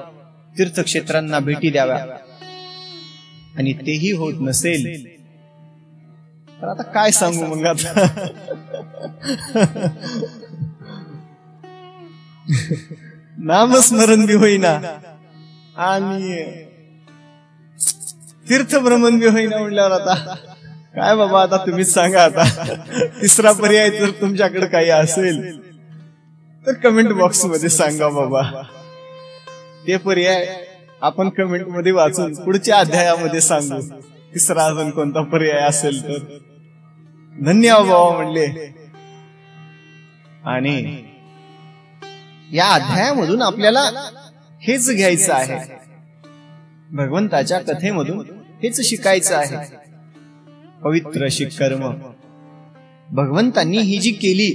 तीर्थक्षेत्रांना भेटी द्याव्या. आणि तेही होत नसेल तर आता काय सांगू मग. आता नामस्मरण बी होईना आणि तीर्थभ्रमण बी होईना म्हणल्यावर आता काय बाबा. आता तुम्हीच सांगा. आता तिसरा पर्याय जर तुमच्याकडे काही असेल तर कमेंट बॉक्स मध्ये सांगा बाबा. ते पर्याय आपण कमेंट मध्ये वाचून पुढच्या अध्यायामध्ये सांगू. तिसरा अजून कोणता पर्याय असेल तर. धन्यवाद बाबा म्हणले. आणि या अध्यायामधून आपल्याला हेच घ्यायचं आहे. भगवंताच्या कथेमधून हेच शिकायचं आहे. पवित्र अशी कर्म भगवंतांनी ही जी केली,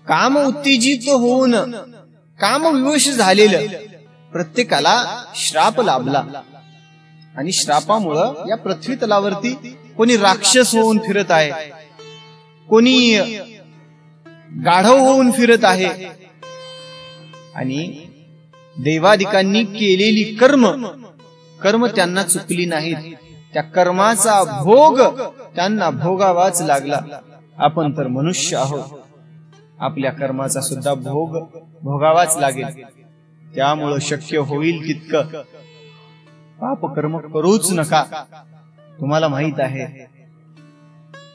काम उत्तेजित होऊन कामविवश झालेलं प्रत्येकाला श्राप लाभला. आणि श्रापामुळं या पृथ्वी तलावरती कोणी राक्षस होऊन फिरत आहे, कोणी गाढव होऊन फिरत आहे. आणि देवादिकांनी केलेली कर्म त्यांना चुकली नाहीत. त्या कर्माचा भोग त्यांना भोगावाच लागला. आपण तर मनुष्य आहोत, आपल्या कर्माचा सुद्धा भोग भोगावाच लागेल. त्यामुळं शक्य होईल तितकं पाप कर्म करूच नका. तुम्हाला माहित आहे,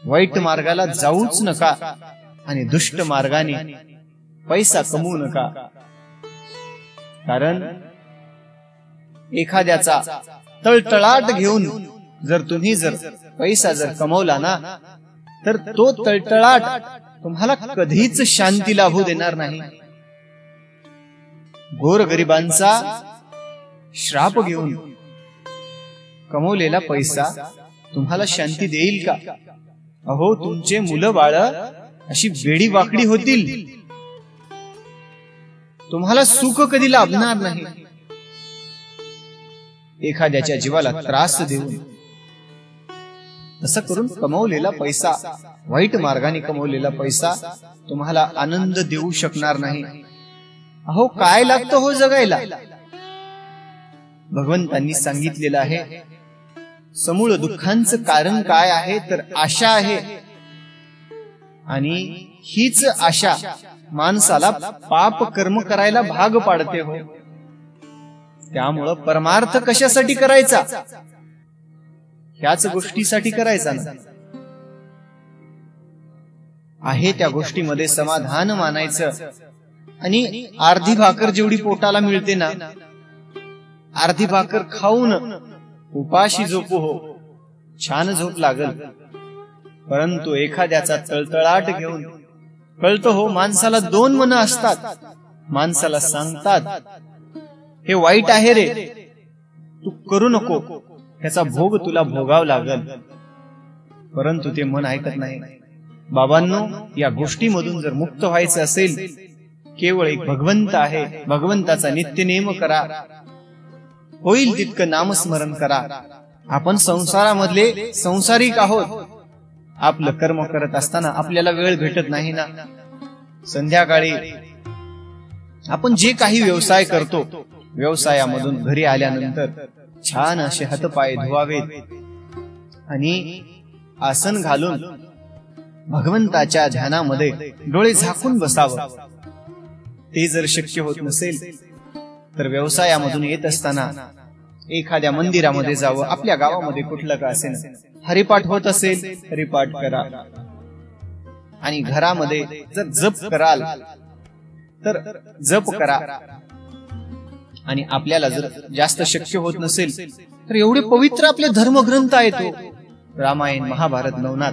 वाईट मार्गाला जाऊच नका आणि दुष्ट मार्गाने पैसा कमवू नका. कारण एखाद्याचा तळतळाट घेऊन जर तुम्ही पैसा कमवला ना तर तो तळतळाट तुम्हाला कधीच शांती लाभू देणार नाही. गोरगरिबांचा श्राप घेऊन कमवलेला पैसा तुम्हाला शांती देईल का? अहो, तुमचे मुलं बाळ अशी वेडी वाकडी होतील. तुम्हाला सुख कधी लाभणार नाही. एखाद्याच्या जीवाला त्रास देऊन असं करून कमवलेला पैसा, वाईट मार्गाने कमवलेला पैसा तुम्हाला आनंद देऊ शकणार नाही. अहो, काय लागतं हो जगायला? भगवंतांनी सांगितलेलं आहे, समूळ दुःखांचं कारण काय आहे तर आशा आहे. आणि हीच आशा माणसाला पाप कर्म करायला भाग पाडते हो. त्यामुळं परमार्थ कशासाठी करायचा? ह्याच गोष्टीसाठी करायचा ना. आहे त्या गोष्टीमध्ये समाधान मानायचं. आणि अर्धी भाकर जेवढी पोटाला मिळते ना, अर्धी भाकर खाऊन उपाशी झोपू हो, छान झोप लागल. परंतु एखाद्याचा तळतळाट घेऊन, कळतं हो माणसाला दोन मनं असतात. माणसाला सांगतात हे वाईट आहे रे, तू करू नको, त्याचा भोग तुला भोगावा लागल. परंतु ते मन ऐकत नाही. बाबांनो, या गोष्टीमधून जर मुक्त व्हायचं असेल, केवळ एक भगवंत आहे, भगवंताचा नित्यनेम करा, होईल तितकं नामस्मरण करा. आपण संसारामधले संसारिक आहोत. आपलं कर्म करत असताना आपल्याला वेळ भेटत नाही ना. संध्याकाळी आपण जे काही व्यवसाय करतो, व्यवसायामधून घरी आल्यानंतर छान असे हातपाय धुवावेत आणि आसन घालून भगवंताच्या ध्यानामध्ये डोळे झाकून बसावं. ते जर शक्य होत नसेल तर व्यवसायामधून येत असताना एखाद्या मंदिरामध्ये जावं. आपल्या गावामध्ये कुठलं का असेल, हरिपाठ होत असेल हरिपाठ करा. आणि घरामध्ये जर जप कराल तर जप करा. आणि आपल्याला जर जास्त शक्य होत नसेल तर एवढे पवित्र आपले धर्मग्रंथ आहेत, रामायण, महाभारत, नवनाथ.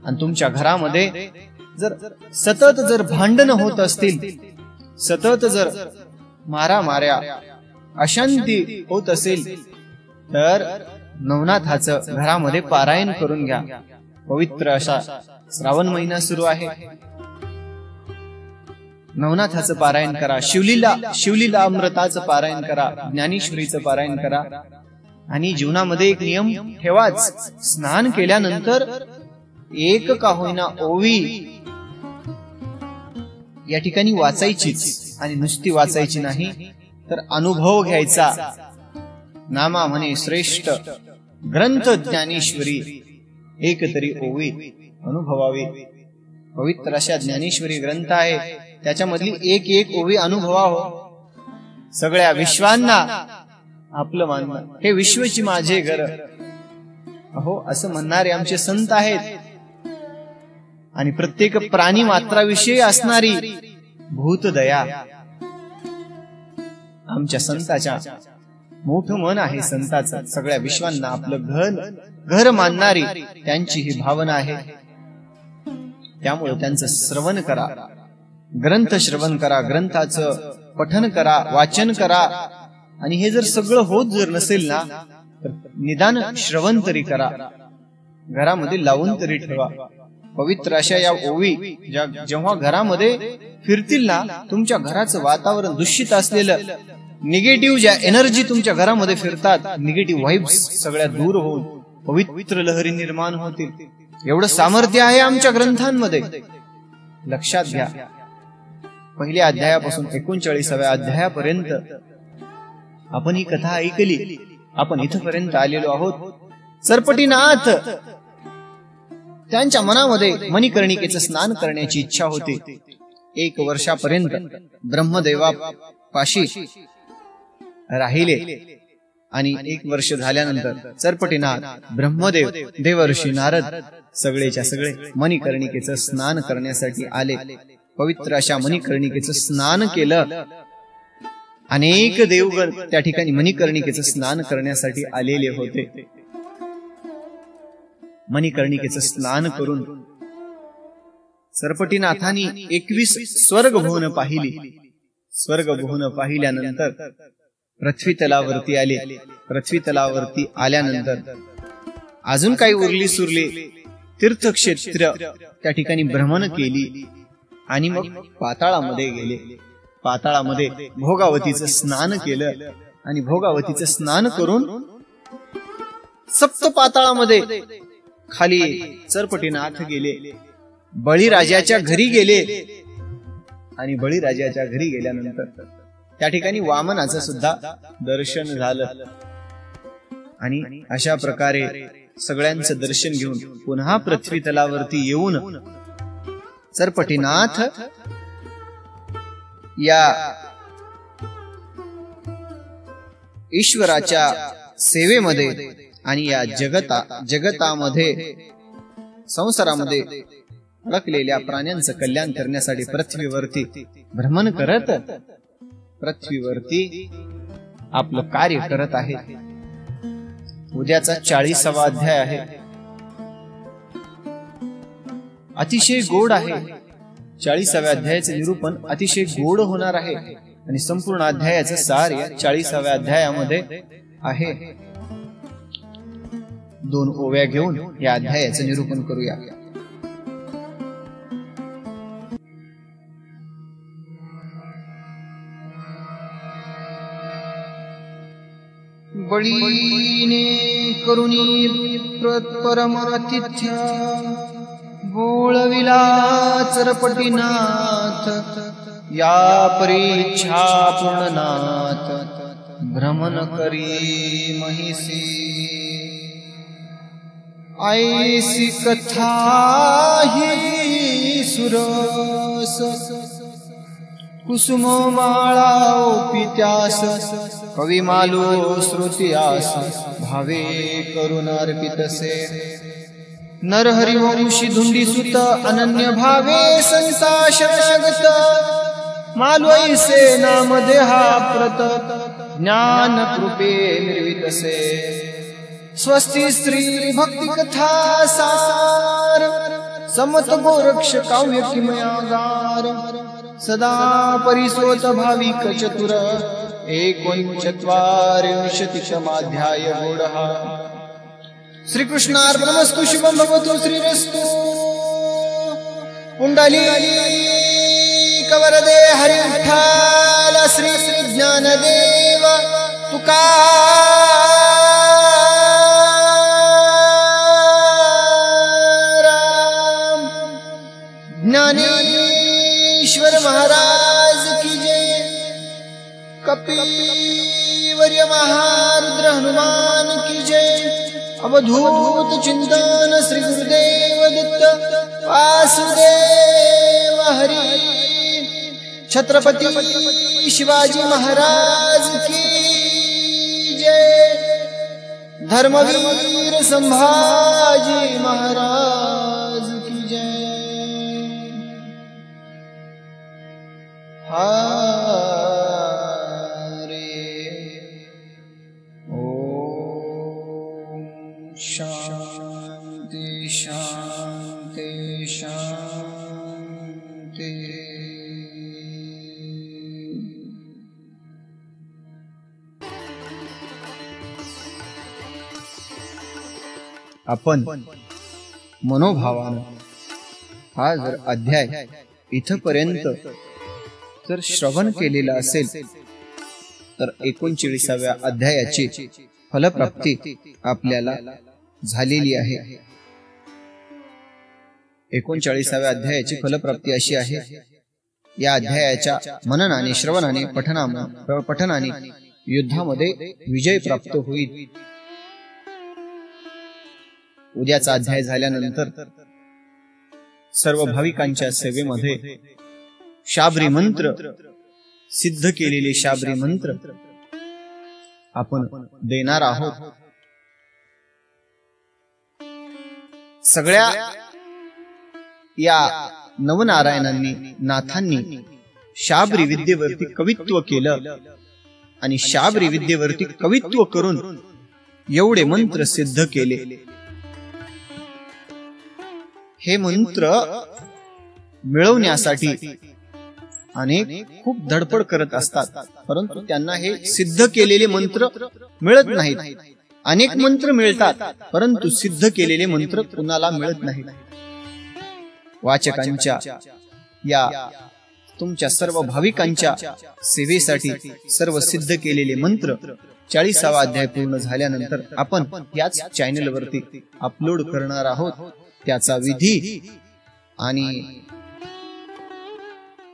आणि तुमच्या घरामध्ये जर सतत जर भांडण होत असतील, सतत जर मारामाऱ्या, अशांती होत असेल, तर नवनाथाचं घरामध्ये पारायण करून घ्या. पवित्र असा श्रावण महिना सुरू आहे, नवनाथाचं पारायण करा. शिवलीला अमृताचं पारायण करा, ज्ञानेश्वरीचं पारायण करा. आणि जीवनामध्ये एक नियम ठेवाच, स्नान केल्यानंतर एक का होईना ओवी या ठिकाणी वाचायचीच. आणि नुसती वाचायची नाही तर अनुभव घ्यायचा. नामा म्हणे श्रेष्ठ ग्रंथ ज्ञानेश्वरी, एक तरी ओवी अनुभवावी. पवित्र अशा ज्ञानेश्वरी ग्रंथ आहे, त्याच्यामधली एक एक ओवी अनुभवाव. सगळ्या विश्वांना आपलं मानणं, हे विश्वची माझे घर अहो असं म्हणणारे आमचे संत आहेत. आणि प्रत्येक प्राणी मात्राविषयी असणारी भूतदया आमच्या संताच्या मोठं मन आहे. संताचं सगळ्या विश्वांना आपलं घर मानणारी त्यांची ही भावना आहे. त्यामुळे त्यांचं श्रवण करा, ग्रंथ श्रवण करा, ग्रंथाचं पठन करा, वाचन करा. आणि हे जर सगळं होत जर नसेल ना तर निदान श्रवण तरी करा, घरामध्ये लावून तरी ठेवा. पवित्र अशा या ओवी जेव्हा घरामध्ये फिरतील ना, तुमच्या घराचं वातावरण दूषित असलेलं, निगेटिव्ह ज्या एनर्जी तुमच्या घरामध्ये फिरतात, निगेटिव्ह व्हाइब्स सगळ्या दूर होऊन पवित्र लहरी निर्माण होतील. एवढं सामर्थ्य आहे आमच्या ग्रंथांमध्ये. लक्षात घ्या, पहिल्या अध्यायापासून 39व्या अध्यायापर्यंत आपण ही कथा ऐकली. आपण इथपर्यंत आलेलो आहोत. सरपटीनाथ त्यांच्या मनामध्ये मणिकर्णिकेचं स्नान करण्याची इच्छा होती. 1 वर्षापर्यंत ब्रह्मदेवापाशी राहिले. आणि 1 वर्ष झाल्यानंतर सरपटीनाथ, ब्रह्मदेव, देवर्षी नारद सगळेच्या सगळे मणिकर्णिकेचं स्नान करण्यासाठी आले. पवित्र अशा मणिकर्णिकेचं स्नान केलं. अनेक देवगण त्या ठिकाणी मणिकर्णिकेचं स्नान करण्यासाठी आलेले होते. मणिकर्णिकेचं स्नान करून सरपटीनाथांनी 21 स्वर्गभुवन पाहिली. स्वर्गभुवन पाहिल्यानंतर पृथ्वी तलावरती आले. पृथ्वी तलावरती आल्यानंतर अजून काही उरली सुरली तीर्थक्षेत्र त्या ठिकाणी भ्रमण केली. आणि मग पाताळामध्ये गेले. पाताळामध्ये भोगावतीचं स्नान केलं. आणि भोगावतीचं स्नान करून सप्त पाताळामध्ये खाली सरपटीनाथ गेले. बळीराजाच्या घरी गेले. आणि बळीराजाच्या घरी गेल्यानंतर त्या ठिकाणी वामनाचं सुद्धा दर्शन झालं. आणि अशा प्रकारे सगळ्यांचं दर्शन घेऊन पुन्हा पृथ्वी तलावरती येऊन सरपटीनाथ या ईश्वराच्या सेवेमध्ये आणि या जगतामध्ये संसारामध्ये अडकलेल्या प्राण्यांचं कल्याण करण्यासाठी पृथ्वीवरती भ्रमण करत पृथ्वीवरती आपलं कार्य करत आहे. उद्याचा 40वा अध्याय आहे. अतिशय गोड आहे. 40व्या अध्यायाचे निरूपण अतिशय गोड होणार आहे आणि संपूर्ण अध्यायाचं सार या 40व्या अध्यायामध्ये आहे. 2 ओव्या घेऊन या अध्यायाचं निरूपण करूया. बळीने करुणी परमातिथ्य बोळविला सरपटीनाथ या परीच्छा पूर्णनाथ भ्रमण करी महिसी ऐसी कथा ही सुरस कुसुम माळा ओपित्यास कवी मालो श्रुतियास भावे करुण अर्पितसे नरहरी वंशी धुंडी सुत अनन्य भावे संता शरणागत मालो ऐसे नाम देहा प्रत ज्ञान कृपे निर्वितसे स्वस्ति स्त्री भक्ति कथा सार समत गोरक्ष काव्य किमयागार सदा परिसोत भाविक चतुर 39 गोडः. श्रीकृष्णार्पणमस्तु. शुभं भवतु. श्रीरस्तु. पुंडलीकवरदे हरि विठ्ठल श्री ज्ञानदेव तुकाराम ज्ञानेश्वर महाराज की जय. कपिवर्य महारुद्र हनुमान की जय. अवधूत चिंतन श्री गुरुदेव दत्त वासुदेव हरि. छत्रपति शिवाजी महाराज की जय. धर्मवीर संभाजी महाराज की जय. शांति शांति शांति. आपण मनोभावानं हा जर अध्याय इथपर्यंत जर श्रवण केलेला असेल तर 39व्या अध्यायाची फलप्राप्ती आपल्याला झालेली आहे. 39व्या अध्यायाची फलप्राप्ती अशी आहे. या अध्यायाच्या मननाने श्रवणाने पठनाने युद्धामध्ये विजय प्राप्त होईल. उद्याचा अध्याय झाल्यानंतर सर्व भाविकांच्या सेवेमध्ये शाबरी मंत्र सिद्ध केलेले शाबरी मंत्र आपण देणार आहोत. सगळ्या या नवनारायणांनी नाथांनी शाबरी विद्येवरती कवित्व केलं आणि शाबरी विद्येवरती कवित्व करून एवढे मंत्र सिद्ध केले. हे मंत्र मिळवण्यासाठी अनेक खूप धडपड करत असतात, परंतु त्यांना हे सिद्ध केलेले मंत्र मिळत नाहीत. अनेक मंत्र मिळतात परंतु सिद्ध केलेले मंत्र कुणाला मिळत नाहीत. वाचकांच्या या तुमच्या सर्व भाविकांच्या सेवेसाठी सर्व सिद्ध केलेले मंत्र 40वा अध्याय पूर्ण झाल्यानंतर आपण याच चॅनल वरती अपलोड करणार आहोत. त्याचा विधी आणि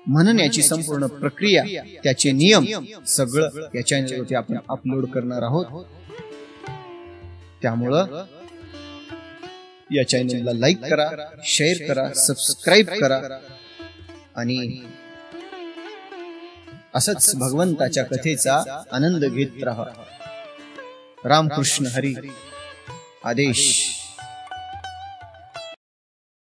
म्हणण्याची संपूर्ण प्रक्रिया, त्याचे नियम सगळं या चॅनलवरती आपण अपलोड करणार आहोत. त्यामुळं या चॅनलला लाईक करा, शेअर करा, सबस्क्राईब करा आणि असंच भगवंताच्या कथेचा आनंद घेत राहा. रामकृष्ण हरी. आदेश.